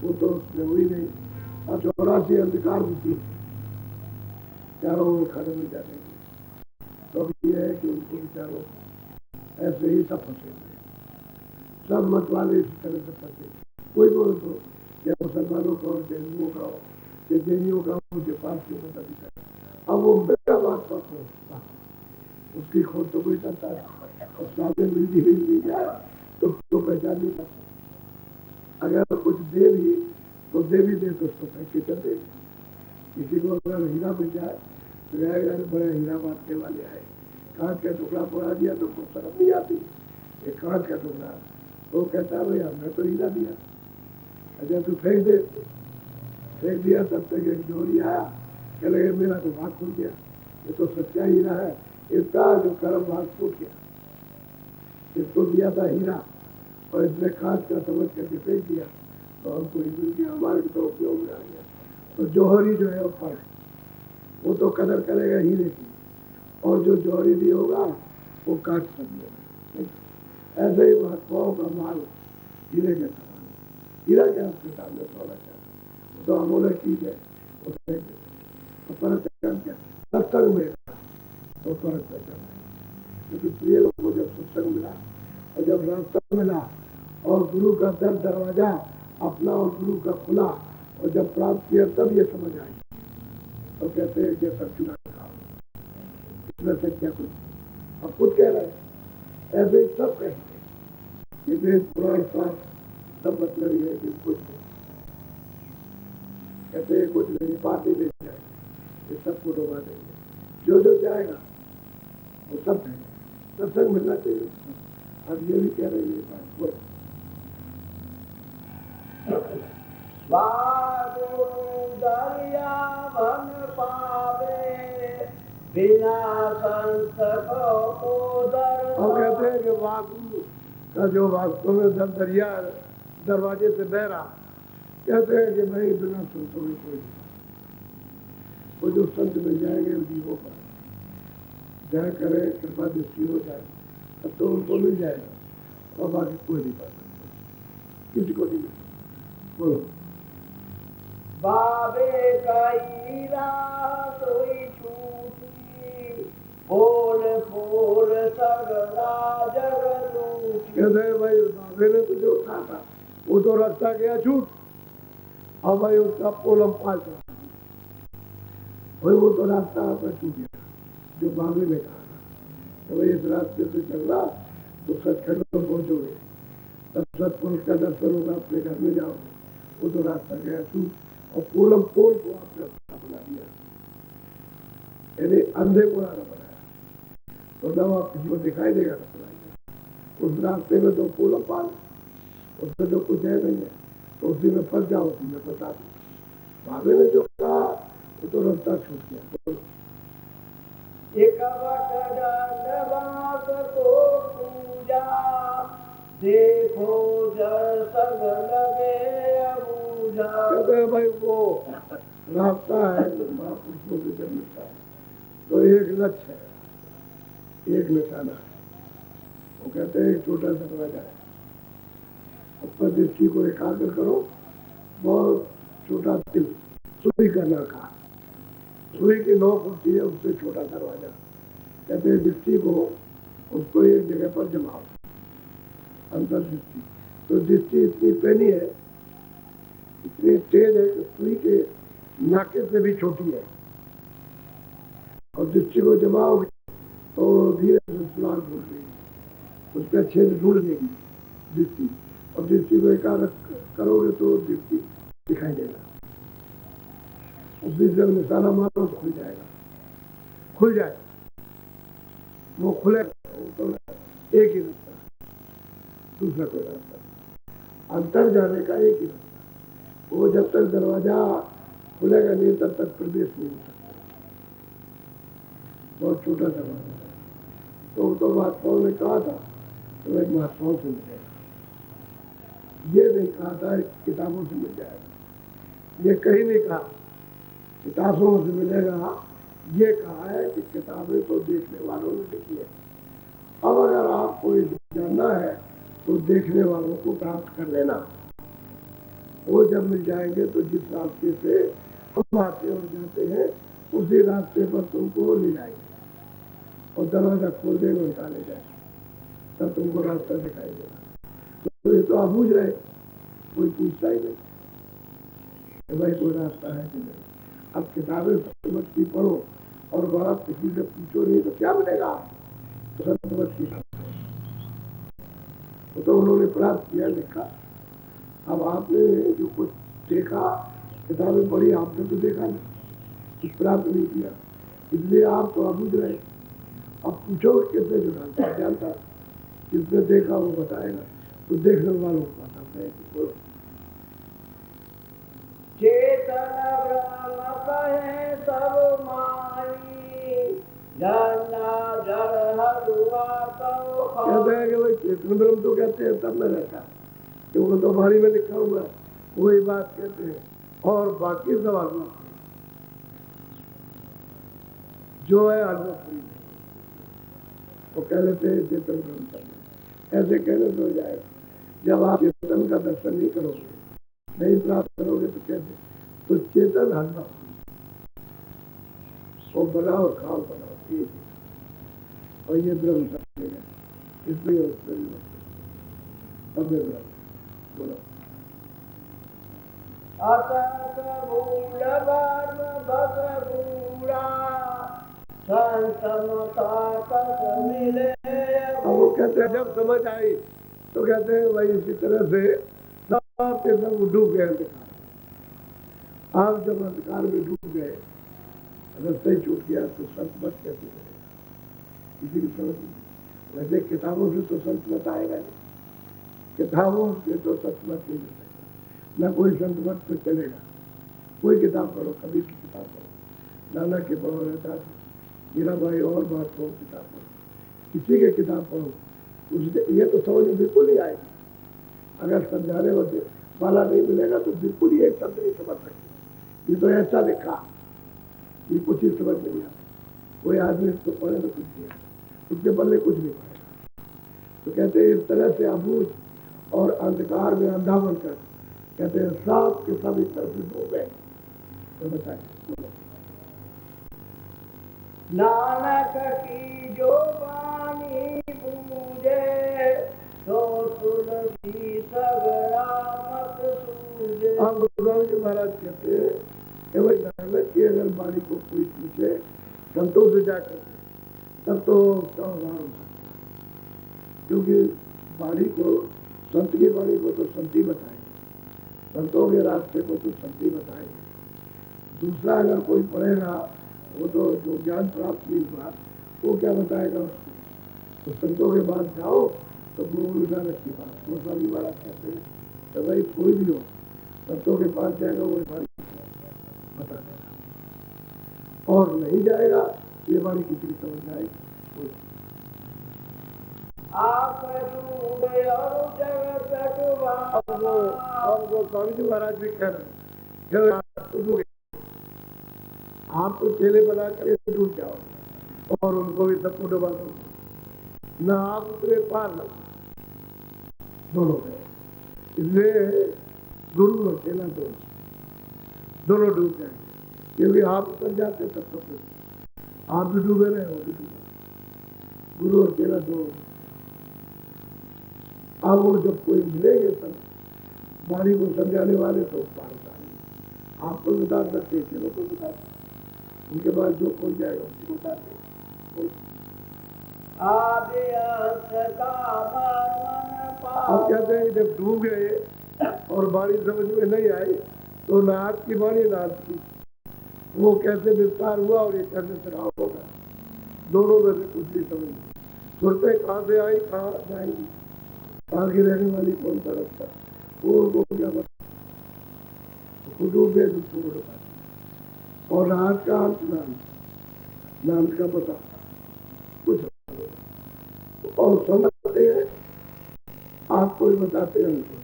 वो तो उसमें हुई नहीं। और 84 अंधकार बुद्धि चारों ओर खड़े हो जाने की, तो ये है कि उनको विचारों ऐसे ही सब फंसे हुए, सब मत वाले इसी तरह से फंसे। कोई बोल तो क्या मुसलमानों का हो, हिंदुओं का हो, या जैनियों का हो, जो पार्टियों का अधिकार, अब वो मेरा बात पर पहुंचता, उसकी खोज तो कोई करता है और सामने मिल जाए तो पहचान नहीं पाता। अगर कुछ दे भी तो दे भी दे तो उसको पैके चल दे। किसी को अगर हीरा मिल जाए तो बड़े हीरा बांटने वाले आए, कांच का टुकड़ा पड़ा दिया तो कुछ शर्म नहीं आती, एक कांच का टुकड़ा तो कहता है भाई हमने तो हीरा दिया। अच्छा तू फेंक दे, फेंक दिया, तब तक एक जोड़ी आया, कह लगे मेरा तो भाग खुल गया, ये तो सच्चा हीरा है, इसका जो कर्म भाग टूट गया, इसको दिया था हीरा और इसने कांच का समझ करके फेंक दिया तो हमको ही मिल गया, हमारे तो उपयोग में आ गया। तो जौहरी जो है वो फल, वो तो कदर करेगा हीरे की, और जो जौहरी भी होगा वो काट समझेगा। ऐसे ही महात्माओं का माल हीरे के समान, हीरा क्या आपके सामने सोना क्या, वो तो अमूल्य चीज है, वो फेंक देते। तो फर्क क्या सत्संग में तो फर्क पहचान, क्योंकि प्रिय लोगों को जब सत्संग मिला और जब रास्ता मिला और गुरु का दरवाजा अपना और गुरु का खुला और जब प्राप्त किया तब ये समझ आई, तो कहते हैं कि सब चुना खाओ, इसमें से क्या कुछ अब खुद कह रहे हैं। ऐसे ही सब कहेंगे कि वेद पुराण शास्त्र सब मतलब ये है कि कुछ नहीं, कहते हैं कुछ नहीं, बात ही ले जाएंगे, ये सबको डुबा देंगे। जो जाएगा वो सब कहेंगे, सत्संग मिलना चाहिए उसको। अब ये भी कह रहे हैं ये बात बोलो। दरिया भन पावे बिना संत को हम कहते हैं कि वागु का जो वास्तव में दरिया दरवाजे से बह रहा, कहते हैं कि भाई बिना संतों में कोई नहीं। वो जो संत मिल जाएंगे जीवों पर जय करे, कृपा दृष्टि हो जाए, तब तो उनको मिल जाएगा और बाकी कोई नहीं पा सकता, किसी को नहीं मिल सकता। बोलो। बाबे कई सोई छूटी बोल फूल सगला जग लूटी। कहते हैं भाई बाबे ने तो जो कहा था वो तो रास्ता गया छूट, और भाई उसका पोलम पाल चला, भाई वो तो रास्ता आपका छूट गया जो बाबे ने कहा था तो भाई इस रास्ते से चलना तो सचखंड में पहुंचोगे, तब सतपुरुष का दर्शन होगा, अपने घर में जाओगे, वो तो रास्ता गया छूट। और पोलम पोल को आपने रास्ता बना दिया, यानी अंधे को रास्ता बनाया, तो जब आप किसी को दिखाई देगा तो बनाइए उस रास्ते में, तो पोलम पाल उसमें जो कुछ है नहीं है तो उसी में फंस जाओ, उसी में फंसा दो। बाबे ने जो कहा वो तो रास्ता छूट गया। एक दंडवास को पूजा देखो जल संग लगे अबूझा। कहते हैं भाई वो रास्ता है जो महापुरुषों से जब मिलता है तो एक लक्ष्य है, एक निशाना है। वो कहते हैं एक छोटा दरवाजा है, अपनी दृष्टि को एकाग्र करो, बहुत छोटा तिल सुई का नलका, सुई की नोक होती है, उससे छोटा दरवाजा। कहते हैं दृष्टि को उसको एक जगह पर जमाओ, अंतर दृष्टि। तो दृष्टि इतनी पैनी है, इतनी तेज है कि सुई के नाके से भी छोटी है, और दृष्टि को जमाओगे तो धीरे से सुराग ढूंढ लेगी, उसका छेद ढूंढ लेगी दृष्टि, और दृष्टि को एकाग्र करोगे तो दृष्टि दिखाई देगा। उसी से निशाना मारो तो खुल जाएगा, खुल जाए वो खुले तो एक ही रास्ता, दूसरा कोई रास्ता, अंतर जाने का एक ही रास्ता। वो जब तक दरवाजा खुलेगा नहीं तब तक प्रवेश नहीं हो सकता, बहुत छोटा दरवाजा है। तो महात्माओं ने कहा था तो एक महात्माओं से मिलेगा, ये नहीं कहा था किताबों से मिल जाएगा, ये कहीं नहीं कहा किताबों से मिलेगा, ये कहा है कि किताबें तो देखने वालों ने लिखी है। अब अगर आपको जानना है तो देखने वालों को प्राप्त कर लेना, वो जब मिल जाएंगे तो जिस रास्ते से हम आते और जाते हैं उसी रास्ते पर तुमको ले जाएंगे और दरवाजा खोल देंगे, उठा ले जाएंगे, तब तुमको रास्ता दिखाई देगा। तो ये तो आप पूछ रहे, कोई पूछता ही नहीं भाई कोई रास्ता है कि नहीं। अब किताबें सत्यवती पढ़ो और बड़ा किसी से पूछो नहीं तो क्या मिलेगा, सत्यवती तो उन्होंने प्राप्त किया, लिखा। अब आपने जो कुछ देखा, किताबें पढ़ी, आपने तो देखा नहीं, कुछ प्राप्त नहीं किया, इसलिए आप तो अबूझ रहे। अब पूछो किसने जो जानता, जिसने देखा वो बताएगा, तो देखने वालों को पता है कि बोलो। चेतन ब्रह्म कहे सब माई जानना जड़ हरुआ तो कहते हैं कि भाई चेतन ब्रह्म तो कहते हैं तब में रहता है, क्योंकि तो भारी में लिखा हुआ है, वही बात कहते हैं, और बाकी सब आत्मा जो है आत्मा वो कह लेते हैं चेतन ब्रह्म तब। ऐसे कहने से हो जाएगा, जब आप चेतन का दर्शन नहीं करोगे, नहीं प्राप्त करोगे तो कैसे, तो चेतन आत्मा वो बनाओ खाओ बनाओ ठीक है, और ये ब्रह्म समझेगा, इसलिए उससे तब ब्रह्म बोलो। असत भूल वर्म भस भूरा संतमता कस मिले। अब वो कहते हैं जब समझ आई तो कहते हैं वही इसी तरह से सब के सब डूब गए अंधकार। आप जब अंधकार में डूब गए, रास्ते छूट गया तो संत मत कैसे करेगा, किसी की समझ नहीं। वैसे किताबों से तो संत मत आएगा नहीं, किताबों से तो संत मत नहीं मिल सकता, न कोई संत मत पे चलेगा। कोई किताब पढ़ो, कभी की किताब पढ़ो, नाना के पढ़ो, रहता मीरा भाई और बात पढ़ो, किताब पढ़ो, किसी के किताब पढ़ो, उससे ये तो समझ में बिल्कुल नहीं आएगी। अगर समझाने वाला नहीं मिलेगा तो बिल्कुल ही एक शब्द नहीं समझ सकते। ये तो ऐसा लिखा, ये कुछ ही समझ नहीं आता। कोई आदमी इसको पढ़े तो कुछ नहीं आता, उसके बदले कुछ नहीं पड़ेगा। तो कहते हैं इस तरह से अबूझ और अंधकार में अंधा बनकर कहते हैं सब के सब एक तरफ से डूब गए। तो बताइए, नानक की जो वाणी बूझे तो तुलसी सगरा मत सूझे। आप गुरुदेव जी महाराज कहते हैं कि भाई नानक की अगर वाणी को कोई पूछे संतों से जाकर तब तो उसका उद्धार हो सकता है, क्योंकि वाणी को, संत की वाणी को तो संती बताएंगे, संतों के रास्ते को तो संती बताएंगे। दूसरा अगर कोई पढ़ेगा वो तो जो ज्ञान प्राप्त नहीं हुआ वो क्या बताएगा उसको। तो संतों के पास जाओ तो गुरु नानक की बात गोस्वामी महाराज कहते हैं तो भाई कोई भी हो संतों के पास जाएगा वो वाणी बता देगा, और नहीं जाएगा ये वाणी किसी की समझ में आएगी। आप डूबे और जगत डूबा। अब वो स्वामी जी महाराज भी कह रहे हैं आप तो चेले बना कर डूब जाओ और उनको भी सबको डुबा दो, ना आप उतरे पार न दोनों गए। इसलिए गुरु और चेला दोनों डूब जाए, क्योंकि आप उतर जाते तब तो फिर आप भी डूबे रहे, वो भी डूबे। गुरु और चेला दो। अब वो जब कोई मिलेंगे सब वाणी को समझाने वाले तो पार उतारेंगे। आपको बता सकते, चलो को बता सकते, उनके बाद जो खोल जाएगा उसको बताते। अब कहते हैं जब डूब गए और वाणी समझ में नहीं आई तो ना आपकी वाणी ना आपकी वो कैसे विस्तार हुआ और ये कैसे चढ़ाव होगा, दोनों में से कुछ भी समझ नहीं। सुरतें कहाँ से आई, कहाँ जाएंगी, कहाँ की रहने वाली कौन सा रास्ता, वो उनको क्या बता, डूब गए दूसरों को बताते। और रात का अंत नाम का पता कुछ और समझते हैं, आपको भी बताते हैं उनको,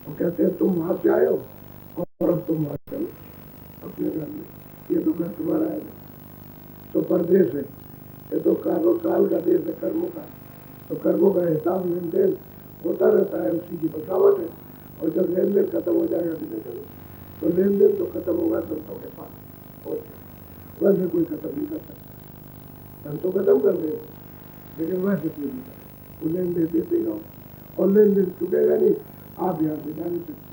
और कहते हैं तुम वहां से आए हो और अब तुम वहां चलो अपने घर में, ये तो घर तुम्हारा है, तो परदेश है, ये तो काल का देश है कर्मों का, तो कर्मों का हिसाब लेन देन होता रहता है, उसी की बसावट है। और जब लेन देन खत्म हो जाएगा तो चलो, तो लेन देन तो खत्म होगा संतों के पास, वैसे कोई खत्म नहीं कर सकता। संतों खत्म कर दे, लेकिन वैसे कोई नहीं कर, वो लेन देन देते ही रहो, और लेन देन चुकेगा नहीं, आप यहाँ से जा नहीं सकते।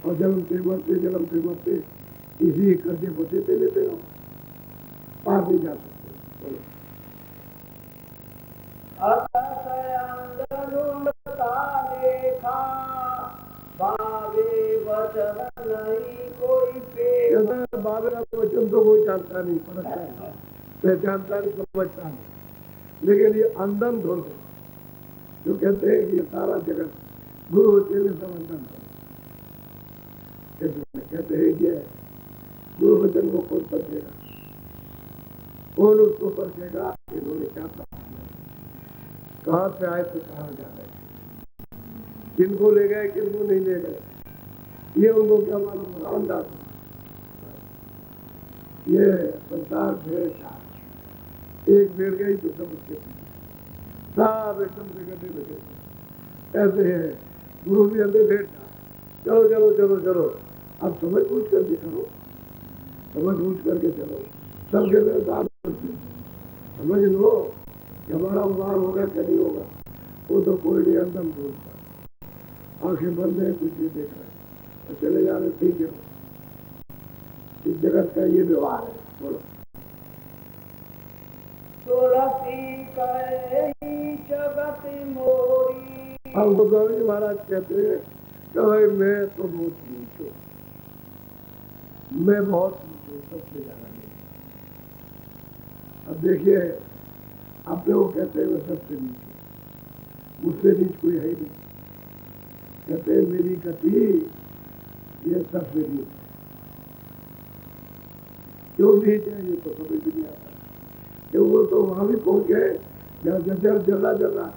और जन्म से मरते इसी कर्जे को देते लेते रहो, पार नहीं जा सकते। बोलो बाबे का वचन तो कोई जानता नहीं, पढ़ता है, पहचानता नहीं, समझता नहीं, लेकिन ये अंधन धुन है जो कहते हैं कि ये सारा जगत गुरु चेले सब अंधन कहते हैं कि गुरु वचन को कौन समझेगा, कौन उसको परखेगा, इन्होंने क्या प्राप्त किया, कहाँ से आए थे कहाँ जा रहे, किनको ले गए किनको नहीं ले गए, ये उनको क्या मालूम, अंदाज। ये संसार भेड़ चार, एक भेड़ गई तो सब उसके सब एकदम से गड्ढे लगे। ऐसे है गुरु भी अंधे भेड़ चार, चलो चलो चलो चलो, अब समझ बूझ करके करो, समझ बूझ करके चलो, सबके लिए साथ समझ लो कि हमारा उद्धार होगा क्या नहीं होगा, वो तो कोई नहीं, अंदर बोलता, आंखें बंद है, कुछ नहीं देख रहे, तो चले जा रहे, ठीक है। इस जगत का ये व्यवहार है। बोलो। तुलसी कही जगत मोरी। हम गोस्वामी जी महाराज कहते हैं कि भाई मैं तो बहुत नीच हूँ, मैं बहुत नीच हूँ, सबसे ज्यादा नीच। अब देखिए, अपने वो कहते हैं मैं सबसे नीच हूँ, मुझसे नीच कोई है ही नहीं। कहते हैं मेरी गति ये सबसे नीच। क्यों नीच है ये तो समझ भी नहीं आता। क्यों वो तो वहां भी पहुंच गए जहाँ जर्जर जला जला,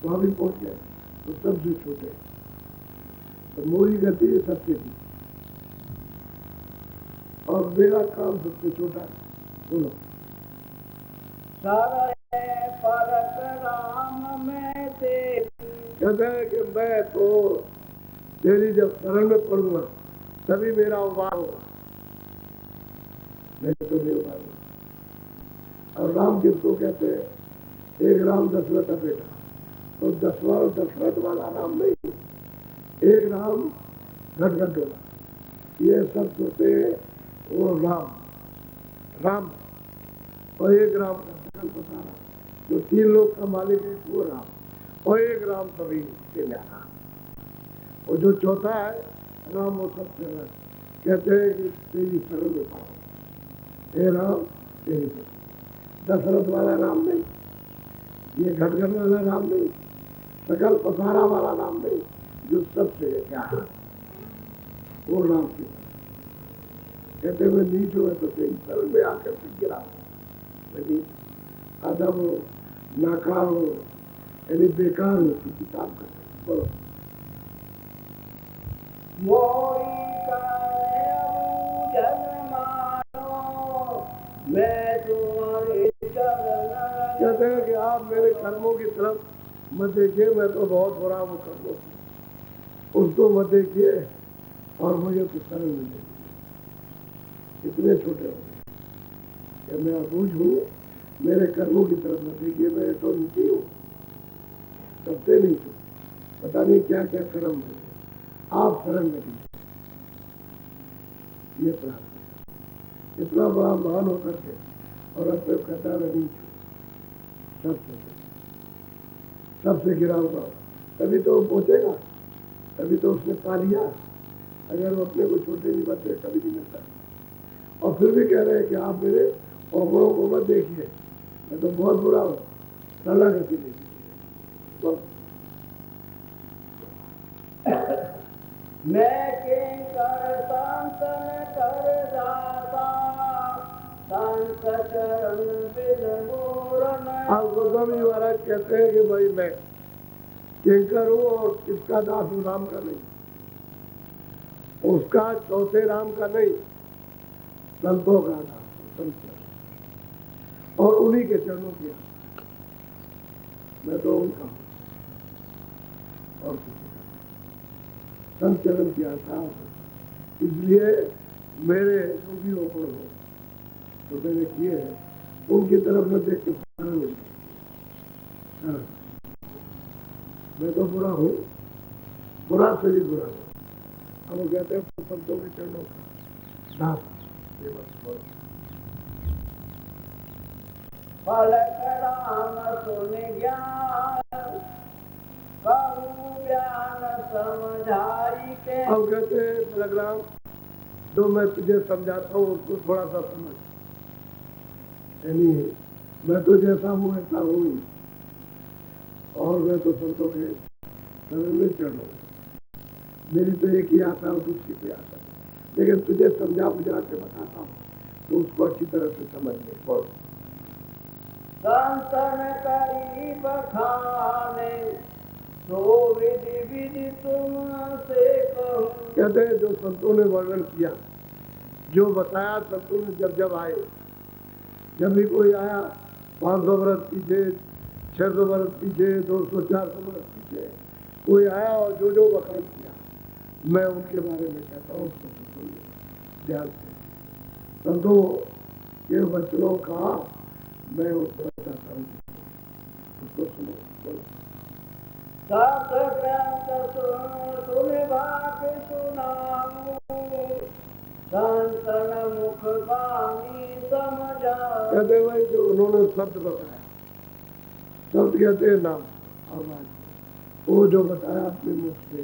वहां भी पहुंच गए तो सबसे छोटे। तो मोरी गति सबसे नीच और मेरा काम सबसे छोटा है। बोलो। परक राम में तेरी। कहते हैं कि मैं तो तेरी जब शरण में पड़ूंगा तभी मेरा उबार होगा, नहीं तो नहीं उबारूंगा। और राम किसको कहते हैं? एक राम दशरथ का बेटा, तो दशरथ वाला राम नहीं, एक राम घट वाला। ये सब होते हैं वो राम और एक राम का सकल पसारा, जो 3 लोग का मालिक है वो राम, और एक राम सभी के न्यारा। और जो चौथा है राम, वो सबसे कहते हैं कि तेरी शरण में पाओ, हे राम तेरी शरण। दशरथ वाला राम नहीं, ये घटघट वाला राम नहीं, सकल पसारा वाला राम नहीं, जो सबसे क्या है वो राम की। कहते मैं नीच हुआ तो तेरी शरण में आकर के गिरा, मैं नीच अदब हो, नाकार हो, यानी बेकार हो, किसी काम कर। बोलो। मोरी जन मानो मैं तुम्हारे चरण। कहते हैं कि आप मेरे कर्मों की तरफ मत देखिए, मैं तो बहुत बुरा हूँ कर्मों से, उसको मत देखिए और मुझे तो शरण में देखिए। इतने छोटे हो गए, मैं अबूझ हूँ, मेरे कर्मों की तरफ मत देखिए, मैं तो नीची हूँ, सबसे नीचे, पता नहीं क्या क्या कर्म है, आप शरण में दीजिए। ये प्रार्थना, इतना बड़ा महान होकर के और अपने कहता मैं नीच हूँ, सबसे गिरा हुआ, तभी तो वो पहुंचेगा, तभी तो उसने पा लिया। अगर वो अपने को छोटे नहीं बनते कभी नहीं मिलता। और फिर भी कह रहे हैं कि आप मेरे अवगुणों को मत देखिए, मैं तो बहुत बुरा हूँ, शरणागति देखिए। मैं किंकर संतन कर दाता, संत चरण बिन मोरन। आप गोस्वामी महाराज कहते हैं कि भाई मैं किंकर हूँ और किसका दास हूँ? राम का नहीं, उसका चौथे राम का नहीं, संतों का दास, संत और उन्हीं के चरणों की। मैं तो उनका हूँ और संत चरण की आशा। इसलिए मेरे जो भी ओपन हो तो मैंने किए हैं, उनकी तरफ में देख के मैं तो बुरा हूँ, बुरा से भी बुरा हूँ। अब वो कहते हैं संतों के चरणों का दास। फल राम सुन ज्ञान, कहूँ ज्ञान समझाई के। अब कहते हैं बलराम, जो मैं तुझे समझाता हूँ उसको थोड़ा सा समझ, यानी मैं तो जैसा हूँ ऐसा हूँ ही, और मैं तो संतों के शरण में चढ़, मेरी तो एक ही आता है, दूसरी कोई आता है, लेकिन तुझे समझा बुझा के बताता हूँ तो उसको अच्छी तरह से समझ ले। बहुत संतन करी बखाने, तो विधि विधि तुमसे कहूँ। कहते हैं जो संतों ने वर्णन किया, जो बताया संतों ने, जब जब आए, जब भी कोई आया 500 वर्ष पीछे, 600 वर्ष पीछे, 200 400 वर्ष पीछे कोई आया और जो जो बखान किया, मैं उनके बारे में कहता हूँ, उसको सुनिए ध्यान से। संतों के वचनों का मैं उसको बताता हूँ, उसको सुनो। बोलो। सत ग्रंथ सुन भाग सुनाऊं, संतन मुख बानी समझा। कहते हैं भाई जो उन्होंने शब्द बताया, शब्द कहते हैं नाम आवाज, वो जो बताया अपने मुख से,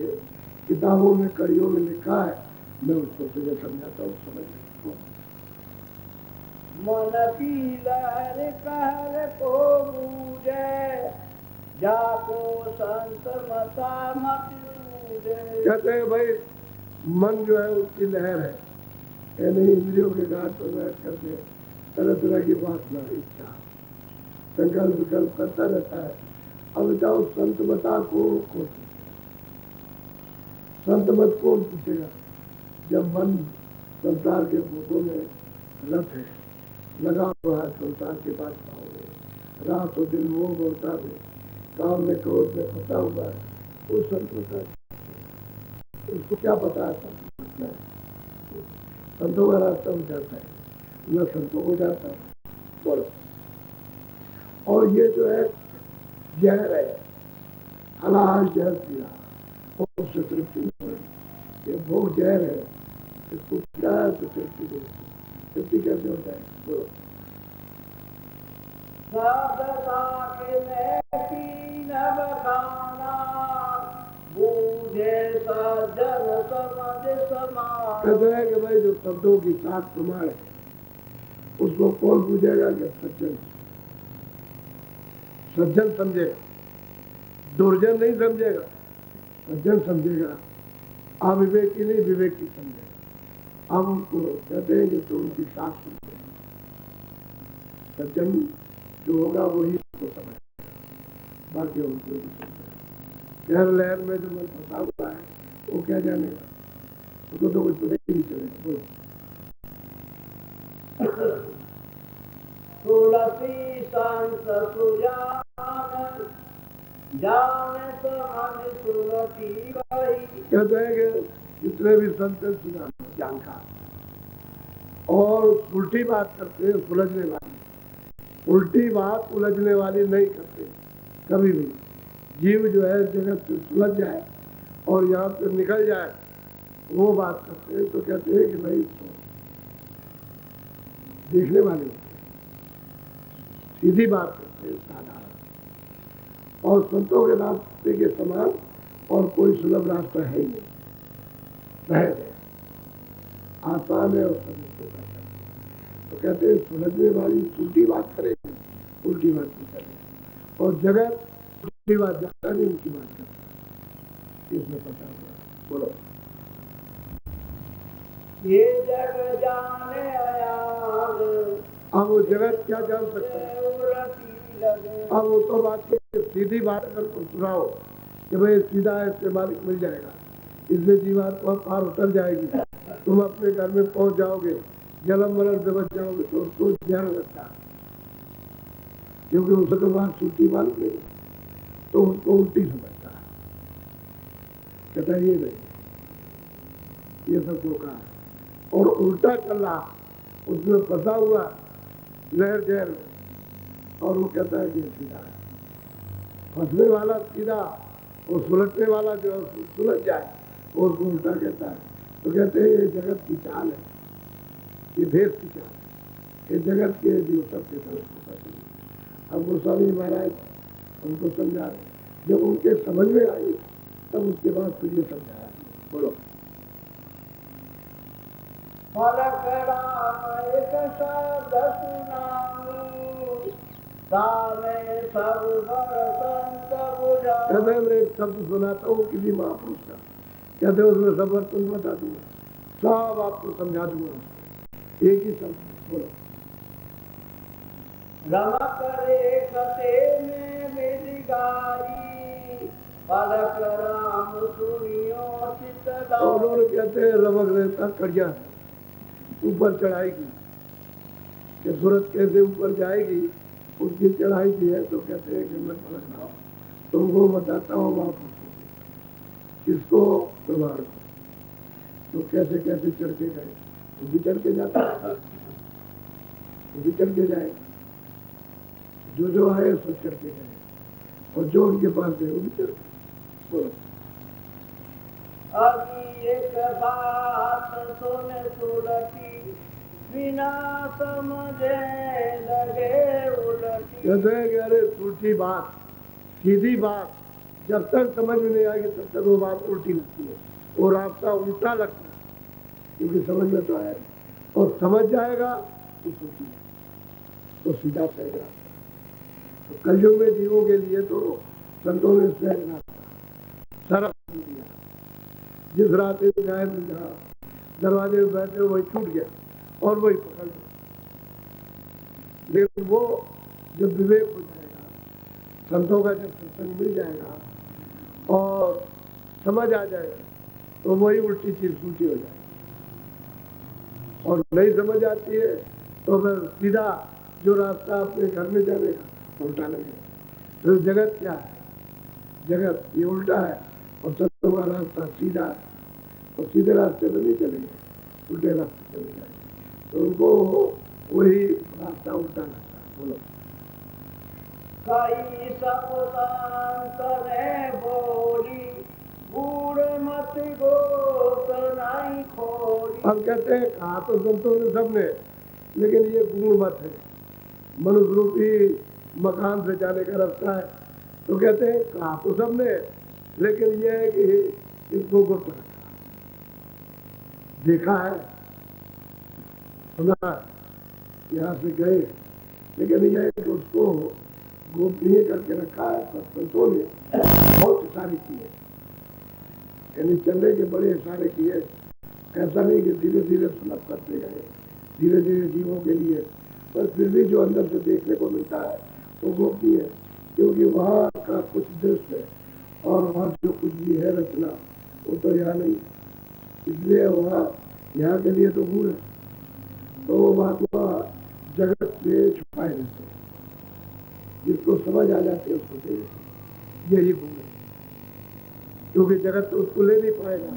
किताबों में कड़ियों में लिखा है, मैं उसको तुझे समझाता हूँ, समझ। मन की लहर कहर को बूझे, जाको संत मता मत सूझे। कहते हैं भाई मन जो है उसकी लहर है, यानी इंद्रियों के घाट पर बैठ करके तरह तरह की वासना, इच्छा, संकल्प विकल्प करता रहता है। अब जाओ संत बता को कौन, संत मत कौन पूछेगा जब मन संसार के भूतों में रत है, लगा हुआ है संसार के बादशाहों में, रात और दिन मोह होता है, काम में क्रोध में फंसा हुआ है, वो संत होता है। उसको क्या पता है संतों का रास्ता हो जाता है, न संतों को जाता है। बोलो। और ये जो है जहर है, हलाल जहर पिया और उससे तृप्ति नहीं, ये वो जहर है, इसको पिया तो तृप्ति नहीं, तृप्ति कैसे होता है? बोलो। साधता के मैं पीन बखाना, बूझे सज्जन समझ समान। कहते हैं कि भाई जो शब्दों की साख प्रमाण है, उसको कौन पूछेगा कि सज्जन, सज्जन समझेगा, दुर्जन नहीं समझेगा, सज्जन समझेगा, अविवेकी नहीं विवेकी समझेगा। अब उसको कहते हैं कि तो उनकी साख समझेगा, सज्जन जो होगा वही उसको समझेगा, बाकी उनको नहीं समझेगा। लहर लहर में जो मन फंसा हुआ है वो क्या जानेगा, उसको तो कुछ पता ही नहीं चलेगा। बोलो। तुलसी संत सुजान, जान समझ तुलसी वही। कहते हैं कि जितने भी संत सुजान जानकार और उल्टी बात करते हैं, सुलझने वाली, उल्टी बात उलझने वाली नहीं करते कभी भी। जीव जो है जगत से सुलझ जाए और यहाँ से निकल जाए, वो बात करते हैं। तो कहते हैं कि भाई तो देखने वाले होते हैं, सीधी बात करते हैं, साधारण। और संतों के रास्ते के समान और कोई सुलभ रास्ता है ही नहीं, सहज है, आसान है और समझ होता है। तो कहते हैं सुलझने वाली उल्टी बात करेगी, उल्टी बात नहीं करेगी, और जगत उल्टी बात जानता नहीं, उल्टी बात करता, इसमें पता हुआ। बोलो। ये जग जाने अयाग, अब वो जगत क्या जान सकता है? अब वो तो बात सीधी बात अगर तुम सुनाओ कि भाई सीधा इससे मालिक मिल जाएगा, इससे जीवात्मा पार उतर जाएगी, तुम अपने घर में पहुंच जाओगे, जन्म मरण से बच जाओगे, तो उसको ध्यान रखता, क्योंकि उसे तो बात सूटी मालूम नहीं, तो उसको उल्टी समझता है, कहता ये नहीं, ये सब धोखा है। और उल्टा चल रहा, उसमें फंसा हुआ लहर जहर में, और वो कहता है कि सीधा है। फंसने वाला सीधा और सुलझने वाला जो सुलझ जाए और उसको उल्टा कहता है। तो कहते हैं ये जगत की चाल है, ये भेद की चाल है, ये जगत के जो सबके तरफ। अब गोस्वामी महाराज उनको समझा रहे, जब उनके समझ में आई तब उसके बाद फिर ये समझाया। बोलो। फलक राम एक शब्द सुनाऊं, तामे सब बर संत बुझाऊं। कहते हैं मैं एक शब्द सुनाता हूँ किसी महापुरुष का, कहते हैं उसमें सब वर्तन बता दूंगा, सब आपको समझा दूंगा, एक ही शब्द। बोलो। रमक रेखते में विधि गाई, फलक राम सुनियो चित लाई। उन्होंने कहते हैं रमक रेखा कड़िया ऊपर चढ़ाई की, कि सूरत कैसे ऊपर जाएगी उसकी चढ़ाई की है। तो कहते हैं कि मैं फलक रहा तुमको बताता हूँ महापुरुष किसको व्यवहार को, तो कैसे कैसे चढ़ के गए, वो भी चढ़ के जाता है, वो भी चढ़ के जाए, जो आए सब चढ़ के गए, और जो उनके पास गए वो भी चढ़ के। बोलो। अभी एक बात सुन सुलटी बिना समझे लगे उलटी। कहते हैं कि अरे उल्टी बात, सीधी बात जब तक समझ में नहीं आएगी तब तक वो बात उल्टी लगती है, वो रास्ता उल्टा लगता है, क्योंकि समझ में तो आए और समझ जाएगा तो सोची तो सीधा सही रास्ता। तो कलयुग में जीवों के लिए तो संतों ने सहज रास्ता सरल दिया। जिस रास्ते में जाए जहाँ दरवाजे में बैठे वही छूट गया और वही पकड़ लो। लेकिन वो जब विवेक हो जाएगा, संतों का जब सत्संग मिल जाएगा और समझ आ जाएगा तो वही उल्टी चीज उल्टी हो जाएगी। और नहीं समझ आती है तो फिर सीधा जो रास्ता अपने घर में जाने का उल्टा लगेगा। तो जगत क्या है? जगत ये उल्टा है और संतों का रास्ता सीधा है, और सीधे रास्ते पर नहीं चलेंगे, उल्टे रास्ते चले जाएंगे। तो उनको वही रास्ता उल्टा लगता है। बोलो कई सब करे बोली बूढ़ मत गोत नहीं खोली। हम कहते हैं कहा तो संतों ने सबने, लेकिन ये गुण मत है, मनुष्य रूपी मकान से जाने का रास्ता है। तो कहते हैं कहा तो सबने, लेकिन ये है कि इसको गुप्त रखा, देखा है, सुना, यहाँ से गए, लेकिन यह है कि उसको गोपनीय करके रखा है। पर संतों ने बहुत इशारे किए, यानी चलने के बड़े इशारे किए। ऐसा नहीं कि धीरे धीरे सुलभ करते गए, धीरे धीरे जीवों के लिए, पर फिर भी जो अंदर से देखने को मिलता है वो गोपनीय है, क्योंकि वहाँ का कुछ दृश्य और वहाँ जो कुछ भी है रचना वो तो यहाँ नहीं, इसलिए वहाँ यहाँ के लिए तो गुण है। तो वो महात्मा जगत से छुपाए रहते हैं, जिसको समझ आ जाते है उसको दे देते, यही गुण है। क्योंकि जगत तो उसको ले नहीं पाएगा,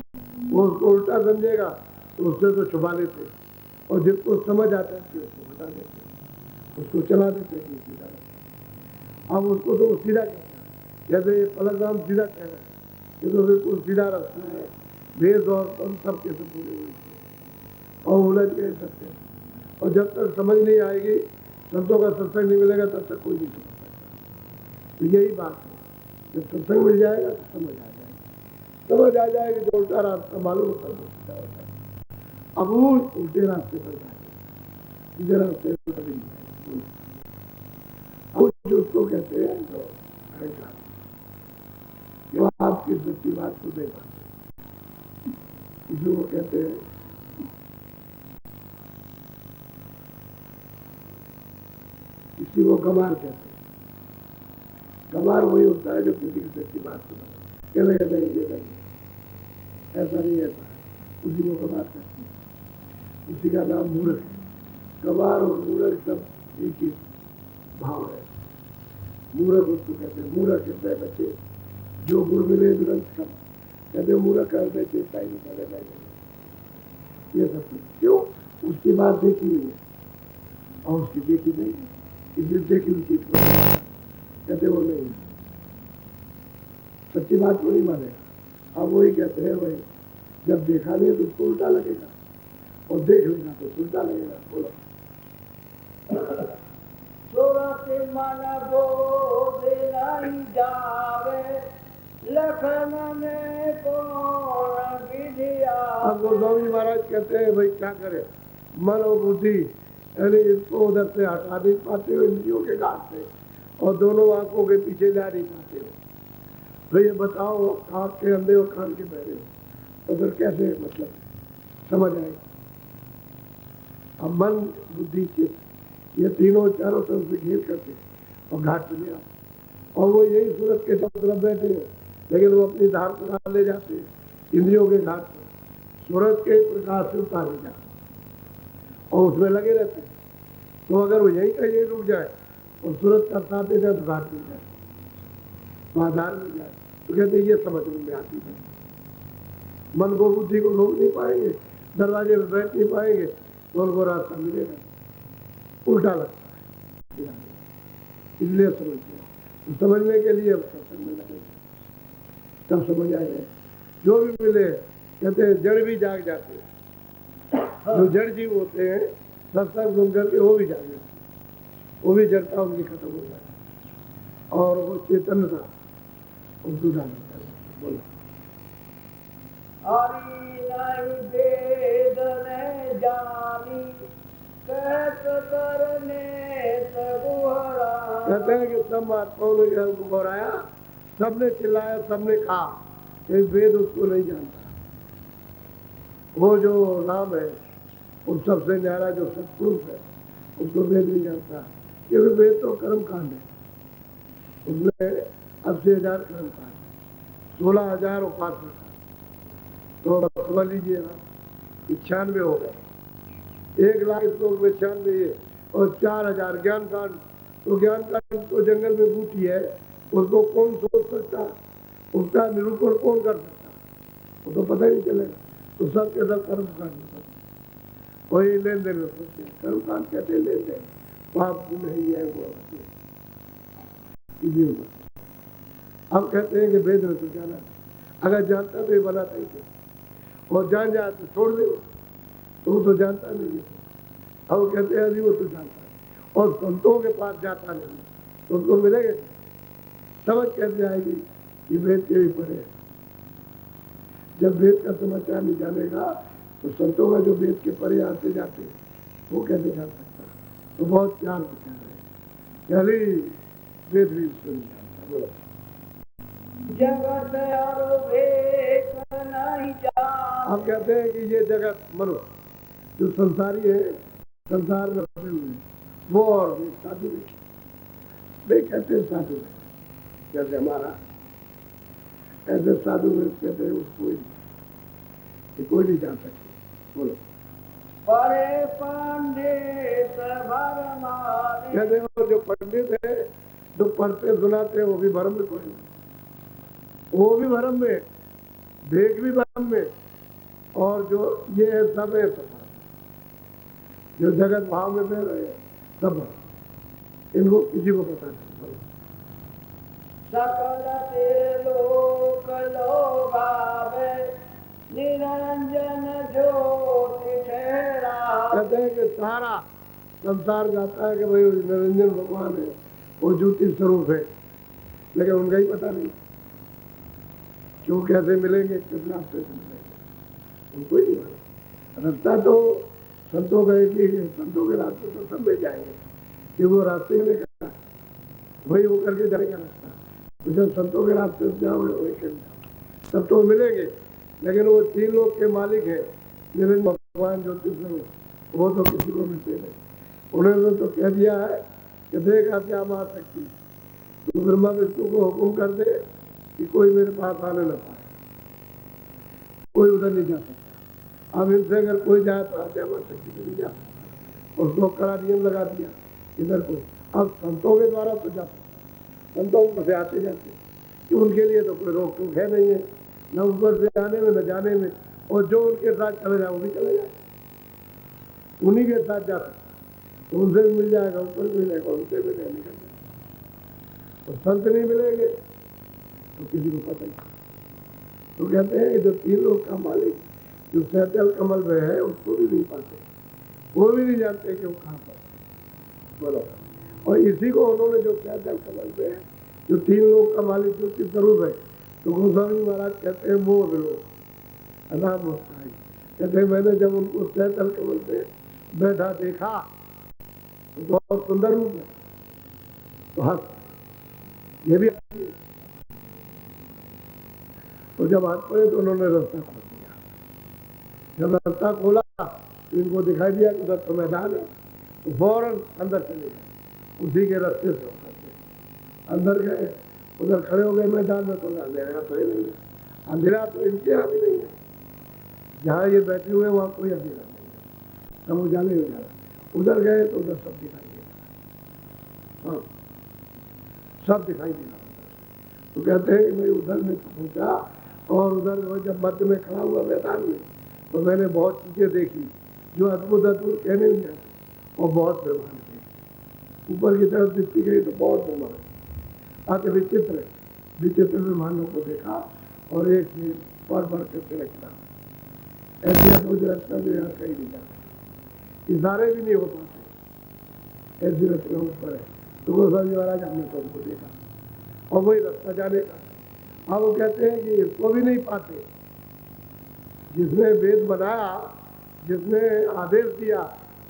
वो उसको उल्टा समझेगा तो उससे तो छुपा लेते, और जिसको समझ आता है कि उसको बता देते, उसको चला देते कि सीधा रास्ता। अब उसको तो सीधा कहता है, जैसे पलक राम सीधा कह रहे हैं, ये तो बिल्कुल सीधा रास्ता है, भेद और पन सबके सब पूरे हुए और उलझ गए सकते। और जब तक समझ नहीं आएगी, संतों का सत्संग नहीं मिलेगा, तब तक कोई नहीं समझ सकता। तो यही बात है, जब सत्संग मिल जाएगा तो समझ आ जाएगा, समझ आ जाएगा जो उल्टा रास्ता मालूम होता है वो सीधा होता है। अब वो उल्टे रास्ते पर जाएगा, सीधे रास्ते पर नहीं जाएगा। अब जो उसको कहते हैं तो अहंकार, जो आपकी सच्ची बात को नहीं मानते, इसी को कहते हैं इसी को गमार कहते हैं। गमार वही होता है जो किसी की सच्ची बात को कह रहे नहीं, ये नहीं, ऐसा नहीं, ऐसा है, उसी को गमार कहते हैं। उसी का नाम मूर्ख है। गमार और मूर्ख सब एक ही भाव है। मूर्ख उसको कहते हैं, मूर्ख कहते हैं बच्चे जो गुरु मिले तुरंत सब कहते मूर्ख करते चेता ही नहीं करे नहीं, ये सब क्यों? उसकी बात देखी हुई है और उसकी देखी नहीं है, इसलिए देखी हुई चीज कहते वो नहीं, सच्ची बात को नहीं मानेगा। अब वही कहते हैं भाई जब देखा नहीं तो उसको उल्टा लगेगा, और देख लेगा तो उल्टा लगेगा। बोलो सुरत मन बोध नहीं जावे लखन में कौन विधिया। अब गोस्वामी महाराज कहते हैं भाई क्या करे, मन और बुद्धि यानी इसको उधर से हटा नहीं पाते हो इंद्रियों के घाट से, और दोनों आंखों के पीछे जा नहीं पाते हो। तो ये बताओ आँख के अंधे और कान के बहरे हो, तो फिर कैसे मतलब समझ आएगी? अब मन बुद्धि चित्त ये तीनों चारों तरफ से घेर करके और घाट पे ले आते, और वो यही सूरत के सब तरफ बैठे हैं, लेकिन वो अपनी धार को ले जाते हैं इंद्रियों के घाट पर, सूरज के प्रकाश से उतार ले जाते और उसमें लगे रहते हैं। तो अगर वो यही का यही रुक जाए और सूरज का साथ दे जाए तो घाट मिल जाए, तो आधार मिल जाए। तो कहते ये समझ में आती है, मन को बुद्धि को रोक नहीं पाएंगे, दरवाजे पर बैठ नहीं पाएंगे, तो उनको रास्ता मिलेगा, उल्टा लगता है, इसलिए समझते हैं। तो समझने के लिए अब सत्संग में लगेगा, तब समझ आ जाए। जो भी मिले कहते हैं जड़ भी जाग जाते हैं। जो जड़ जीव होते हैं सत्संग सुन करके वो भी जाग जाते हैं, वो भी जड़ता उनकी खत्म हो जाती है और वो चेतनता उनको डाल देता है। बोलो हरि नहीं वेद ने जानी कहत करने सगुहरा। कहते हैं कि सब महात्माओं ने ज्ञान को गौराया, सबने चिल्लाया, सबने कहा कि वेद उसको नहीं जानता। वो जो नाम है उस सबसे न्यारा जो सत्पुरुष है उसको वेद नहीं जानता, क्योंकि वेद तो कर्म कांड है, उसमें 80,000 कर्म कांड, 16,000 उपासना, तो समझ लीजिए ना 96 हो गए, 1,00,000 श्लोक में 96 और 4,000 ज्ञान कांड। तो ज्ञान कांड तो जंगल में बूटी है, उसको कौन सोच सकता, उसका निरूपण कौन कर सकता, वो तो पता ही नहीं चलेगा। तो सब के सब कर्म कांड में कोई लेन देन में सोचते हैं, कर्म कांड कहते हैं लेन देन, पाप नहीं है वो अब कहते हैं कि वेद में तो जाना, अगर जानता तो ये बनाता ही थे, और जान जाए तो छोड़ दे, तो वो तो जानता नहीं है। अब कहते हैं अभी वो तो जानता है और संतों के पास जाता नहीं, तो उनको मिलेंगे समझ कैसे आएगी कि वेद के भी पढ़े। जब वेद का समाचार नहीं जानेगा तो संतों का जो वेद के परे आते जाते वो कैसे जान सकता। तो बहुत प्यार विचार है, पहले वेद भी उसको नहीं जानता। बोलो जगत और वेद नहीं जान। हम कहते हैं कि ये जगत मनुष्य जो संसारी है, संसार में बसे हुए हैं, वो और भी साधु वे कहते हैं साधु है, जैसे हमारा ऐसे साधु में कहते हैं उसको कोई नहीं जान सकते। बोलो परे पंडित भरमाने। कहते हैं जो पंडित है जो पढ़ते सुनाते हैं वो भी भरम में पड़े, वो भी भरम में, देख भी भरम में, और जो ये है सब है सब जो जगत भाव में बह रहे हैं सब इनको किसी को पता नहीं। सकल तेरे लोक लोभावे निरंजन ज्योति ठहरा। कहते हैं कि सारा संसार जाता है कि भाई निरंजन भगवान है, वो ज्योति स्वरूप है, लेकिन उनका ही पता नहीं क्यों कैसे मिलेंगे, किस रास्ते से मिलेंगे, उनको ही नहीं मालूम। रास्ता तो संतों का एक ही है, संतों के रास्ते तो सब मिल जाएंगे, कि वो रास्ते में कहा वही वो करके जाएगा रास्ता। तो जब संतों के रास्ते से जाओगे वही कर जाओ, सब तो मिलेंगे, लेकिन वो 3 लोग के मालिक है निरंजन भगवान ज्योति स्वरूप, वो तो किसी को मिलते नहीं। उन्होंने तो कह दिया है कि देख आप क्या आ सकती, तो ब्रह्मा विष्णु को हुक्म कर दे कि कोई मेरे पास आने न पाए, कोई उधर नहीं जा सकता। अब इनसे अगर कोई जाए तो आते आ सकती नहीं जा सकता, उसको कड़ा नियम लगा दिया इधर को। अब संतों के द्वारा तो जा सकता, संतों से आते जाते, कि उनके लिए तो कोई रोक टोक है नहीं है, न ऊपर से आने में न जाने में, और जो उनके साथ चले जाए वो भी चले जाए, उन्हीं के साथ जा सकता, तो उनसे भी मिल जाएगा, ऊपर भी मिलेगा, उनसे भी नहीं निकल जाएगा। और संत नहीं मिलेंगे तो किसी को पता ही। तो कहते हैं कि जो 3 लोग का मालिक जो सहजल कमल में है उसको भी नहीं पाते, वो भी नहीं जानते कि वो कहाँ पर। बोलो और इसी को उन्होंने जो सहजल कमल में है जो 3 लोग का मालिक जो कि स्वरूप है, तो गोस्वामी महाराज कहते हैं मोह लोग अनाम होता है। कहते हैं मैंने जब उनको सहजल कमल में बैठा देखा तो बहुत सुंदर रूप है, तो हंस ये भी। तो जब हाथ पड़े तो उन्होंने रास्ता खोल दिया, जब रास्ता खोला तो इनको दिखाई दिया कि उधर तो मैदान है, तो फौरन अंदर चले गए, उसी के रास्ते से अंदर गए, उधर खड़े हो गए मैदान में। तो अंधेरा तो ही नहीं है, अंधेरा तो इनके यहाँ भी नहीं है, जहाँ ये बैठे हुए वहाँ कोई अंधेरा नहीं है, सब उजाले हो जा रहा। उधर गए तो उधर सब दिखाई देगा, हाँ सब दिखाई देगा। तो कहते हैं कि मैं उधर में पहुँचा और उधर जब मध्य में खड़ा हुआ मैदान में, तो मैंने बहुत चीज़ें देखी जो अद्भुत अद्भुत कहने नहीं जाते, और बहुत ब्रह्मांड थे। ऊपर की तरफ दिखती गई तो बहुत ब्रह्मांड, अति विचित्र विचित्र ब्रह्मांडों को देखा, और एक से पढ़ पढ़ करके रखना। ऐसी अद्भुत रचना जो यहाँ कहीं नहीं जाती, इशारे भी नहीं हो पाते, ऐसी रचना ऊपर है। तो गोस्वामी महाराज हमने तो उनको देखा और वही रास्ता जाने का। अब वो कहते हैं कि इसको भी नहीं पाते। जिसने वेद बनाया, जिसने आदेश दिया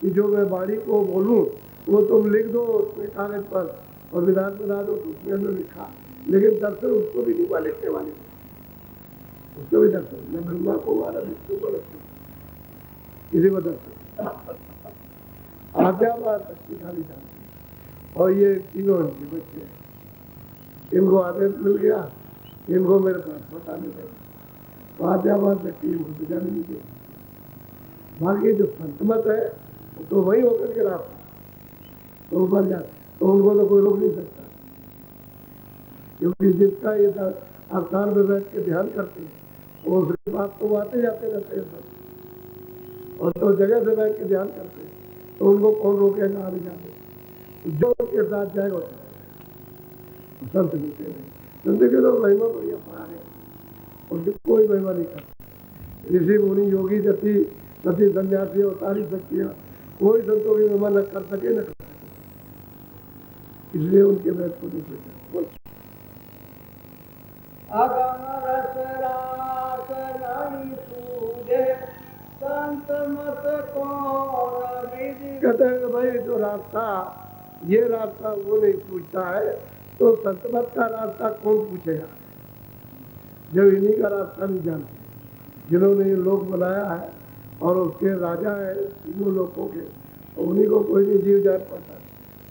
कि जो मैं वाणी को बोलूं वो तुम लिख दो उसमें कागज पर और विधान बना दो, तो उसने हमने लिखा, लेकिन दर्शन उसको भी नहीं हुआ लिखने वाले को, उसको भी दर्शन न ब्रह्मा को हुआ न विष्णु को, किसी को दर्शन। आज्ञा बात शक्तिशाली जानती। और ये तीनों इनके बच्चे हैं, इनको आदेश मिल गया, इनको मेरे पास बताने देगा, तो आज्ञा बात शक्ति इनको तो जाने नहीं देगी। बाकी जो संतमत है वो तो वही होकर के रास्ता तो ऊपर जाते, तो उनको तो कोई रोक नहीं सकता, क्योंकि जिसका ये अवतार में बैठ के ध्यान करते हैं वो उसके बाद तो आते जाते रहते हैं सब, और तो जगह से बैठ के ध्यान करते हैं तो उनको कौन रोकेगा आने जाने। तो जो उनके साथ जाएगा संत मिलते नहीं, संत के लोग महिमा बढ़िया पढ़ा रहे हैं, उनकी कोई महिमा नहीं करते। ऋषि मुनि योगी जति सती सन्यासी अवतारी शक्तियाँ कोई संतों की महिमा न कर सके न कर सके, इसलिए उनके वेद को नहीं सोचा। अगम रस रास नहीं सूझे संत मत कौन विधि। कहते हैं कि भाई जो रास्ता ये रास्ता वो नहीं पूछता है, तो संतमत का रास्ता कौन पूछेगा, जब इन्हीं का रास्ता नहीं जानते, जिन्होंने ये लोक बनाया है और उसके राजा है तीनों लोगों के, तो उन्हीं को कोई नहीं जीव जान पाता,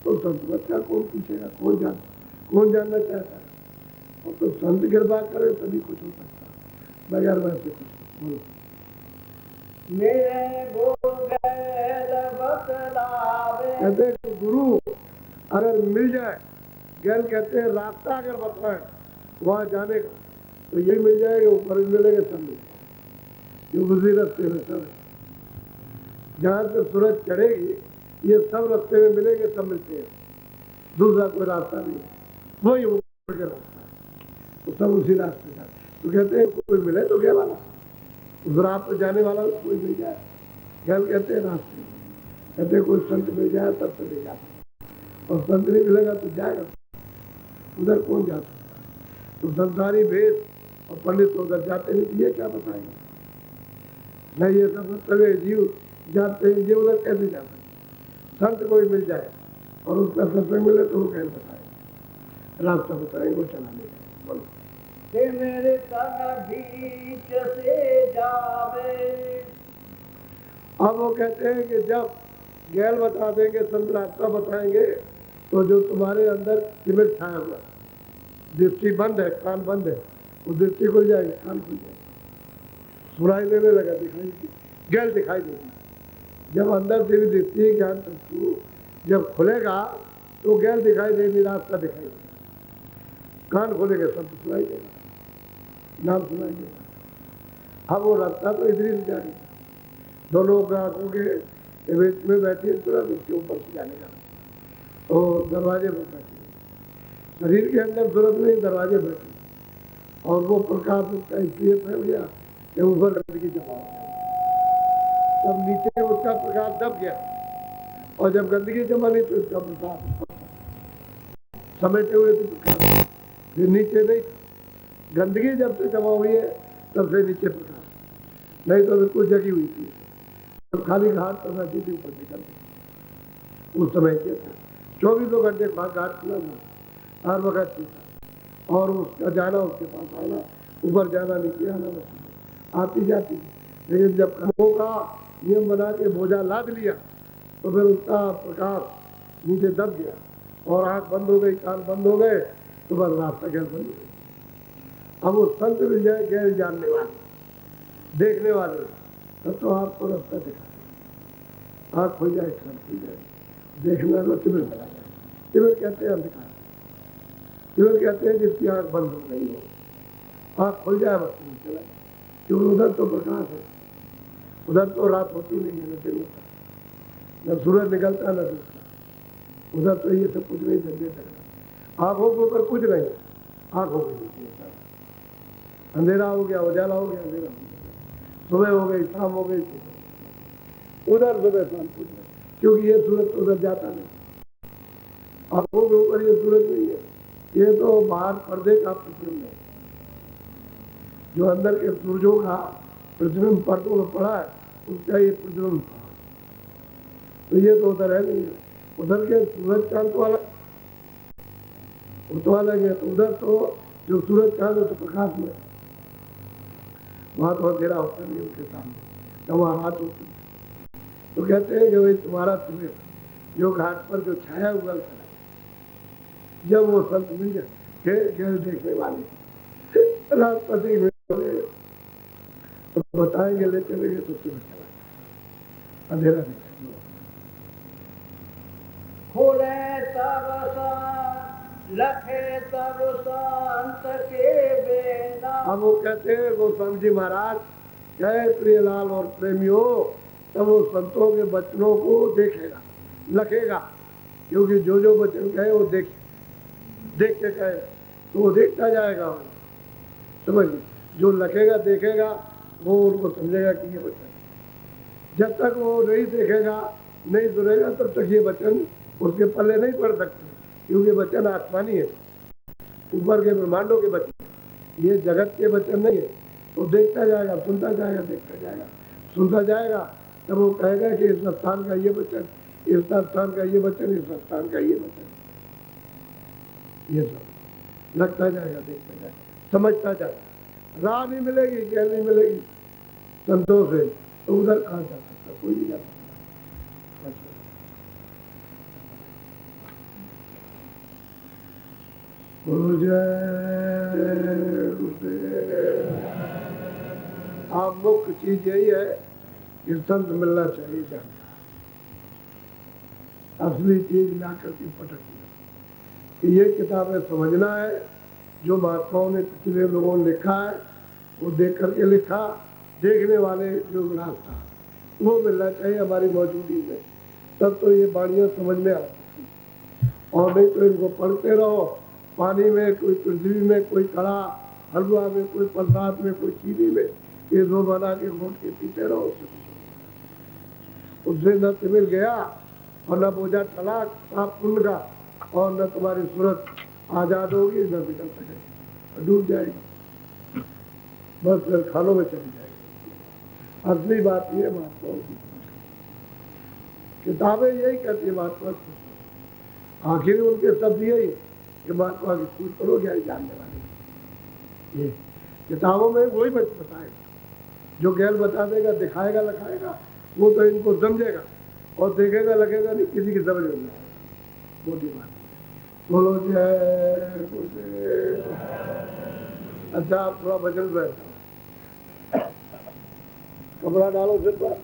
तो संतमत का कौन पूछेगा, कौन जानना चाहता है। और तो संत कृपा करे तभी कुछ हो सकता है, बगैर वैसे कुछ बोलो। मेरे भूगैल बतलावे। कहते हैं गुरु अगर मिल जाए, गैल कहते हैं रास्ता अगर बताए वहाँ जाने का, तो यही मिल जाएगा, ऊपर भी मिलेंगे सब मिलेंगे, ये उसी रास्ते में सब है। जहाँ से सूरज चढ़ेगी ये सब रास्ते में मिलेंगे, सब मिलते हैं, दूसरा कोई रास्ता नहीं है, वही ऊपर का रास्ता है, तो सब उसी रास्ते जाते। तो कहते हैं कोई मिले तो क्या वाला, उस रात पर जाने वाला कोई मिल जाए, गैल कहते हैं रास्ते, कहते हैं कोई संत मिल जाए तब तो ले जाते, और संत नहीं मिलेगा तो जाएगा उधर कौन जा सकता है। तो संसारी भेद और पंडित तो उधर जाते नहीं, तो ये क्या बताएंगे, नहीं ये सब सभी जीव जाते हैं, ये उधर कैसे जाते हैं। संत कोई मिल जाए और उसका सत्संग मिले तो वो कैसे बताएंगे, रास्ता बताएंगे, वो चला लेगा। बोलो मेरे तन बीच से जावे। अब वो कहते हैं कि जब गैल बता देंगे, संत रास्ता बताएंगे, तो जो तुम्हारे अंदर तिमिर छाया हुआ, दृष्टि बंद है, कान बंद है, वो दृष्टि खुल जाएगी, कान खुल जाएगा, सुनाई देने लगा, दिखाई गैल दिखाई देगी। जब अंदर से भी दृष्टि ज्ञान चक्षु जब खुलेगा तो गैल दिखाई देगी, रास्ता दिखाई देगा, कान खोलेंगे सब सुनाई देगा, नाम सुनाई देगा। अब वो रास्ता तो इधर ही जाएगा, दोनों आंखों के बीच में बैठी तुरंत उसके ऊपर से जाने का, तो दरवाजे पर बैठे, शरीर के अंदर सूरत नहीं, दरवाजे बैठे, और वो प्रकाश उसका इसलिए फैल गया कि ऊपर गंदगी जमा हो गया, तब नीचे उसका प्रकाश दब गया, और जब गंदगी जमा नहीं तो उसका प्रकाश समेटे हुए थे प्रकाश, फिर नीचे नहीं, गंदगी जब से जमा हुई है तब से नीचे प्रकाश, नहीं तो बिल्कुल जगी हुई थी, तो खाली घाट पर बैठी थी, ऊपर निकल उस समय क्या था, 24 घंटे बाद घाट खुला था, हर वक्त था, और उसका जाना, उसके पास आना, ऊपर जाना, नीचे आना, आती जाती। लेकिन जब कर्मों का नियम बना के बोझा लाद लिया तो फिर उसका प्रकाश नीचे दब गया, और आँख बंद हो गई, कान बंद हो गए, तो बस रास्ता गैल बंद हो गई। अब वो संत मिल जाए गैल जानने वाले, देखने वाले, तब तो आपको रास्ता दिखा, आँख खुल जाए, कान खुल जाए, देखने वाला तिमिर बना जाए। तिमिर कहते हैं अंधकार, तिमिर कहते हैं जिसकी आँख बंद हो गई हो, आँख खुल जाए बस चला जाए, क्योंकि उधर तो प्रकाश है, उधर तो रात होती नहीं है, न दिन होता, न सूरज निकलता, न डूबता, उधर तो ये सब कुछ नहीं, झंडे तक आँखों के ऊपर कुछ नहीं, आँखों के नीचे अंधेरा हो गया, उजाला हो गया, अंधेरा हो गया, सुबह हो गई, शाम हो गई, उधर सुबह शाम हो गया, क्योंकि ये सूरज उधर जाता नहीं, आंखों के ऊपर ये सूरज नहीं है, ये तो बाहर पर्दे का प्रतिबिंब है। जो अंदर के सूरजों का प्रतिबिंब पर्दों में पड़ा है, उसका ये प्रतिबिंब था। तो ये तो उधर है नहीं है, उधर के सूरज चांद वाला वो तो अलग है। तो उधर तो जो सूरज चांद है तो प्रकाश में, वहां तो अंधेरा होता नहीं उनके सामने, तो वहां रात होती है। तो कहते हैं कि वही तुम्हारा सूर्य जो घाट पर जो छाया हुआ था, जब वो संत मिल गए देखने वाले राष्ट्रपति में तो बताएंगे, ले चलेंगे तो सूरज चला गया, अंधेरा नहीं। खुले तब लखे तब संत के बेना। अब वो कहते हैं गोस्वामी जी महाराज कहे प्रियलाल और प्रेमियों, तब वो संतों के वचनों को देखेगा, लखेगा, क्योंकि जो जो वचन कहे वो देख के कहे तो वो देखता जाएगा, समझिए। जो लखेगा देखेगा वो उनको समझेगा कि ये वचन, जब तक वो नहीं देखेगा नहीं सुनेगा तब तक ये वचन उसके पल्ले नहीं पड़ सकते, क्योंकि वचन आसमानी है, ऊपर के ब्रह्मांडों के वचन, ये जगत के वचन नहीं है। तो देखता जाएगा, सुनता जाएगा, देखता जाएगा, सुनता जाएगा, तब वो कहेगा कि इस स्थान का ये वचन, इस स्थान का ये वचन, इस स्थान का ये वचन, ये सब लगता जाएगा, देखता जाएगा, समझता जाएगा। राह नहीं मिलेगी, क्या नहीं मिलेगी संतों से, तो उधर कहाँ जा सकता, कोई नहीं जा सकता। आप मुख्य चीज यही है कि संत मिलना चाहिए, जानना असली चीज ला करके पटकना, कि ये किताबें समझना है, जो महात्माओं ने पिछले लोगों ने लिखा है वो देख करके लिखा, देखने वाले जो रास्ता वो मिलना चाहिए हमारी मौजूदगी में, तब तो ये बाणियाँ समझ में आती, और नहीं तो इनको पढ़ते रहो, पानी में, कोई पृथ्वी में, कोई कड़ा हलवा में, कोई प्रसाद में, कोई चीनी में, ये दो बना के घोट के पीते रहो, उससे न तो मिल गया और न बोझा चला साफ पुण्य का, और न तुम्हारी सूरत आजाद होगी, न निकल सकेगी, डूब जाएगी, बस फिर खानों में चली जाएगी। असली बात ये महात्माओं की किताबें यही कहती है, महात्मा आखिर उनके शब्द यही कि महात्मा की पूछ करो ज्ञान जानने वाले, ये किताबों में वही बताएगा, जो ज्ञान बता देगा, दिखाएगा, लिखाएगा, वो तो इनको समझेगा, और देखेगा लगेगा नहीं, किसी की समझ में नहीं। मोटी बात बोलो जय गुरुदेव। अच्छा आप थोड़ा भजन बैठो, कपड़ा डालो सिर पर।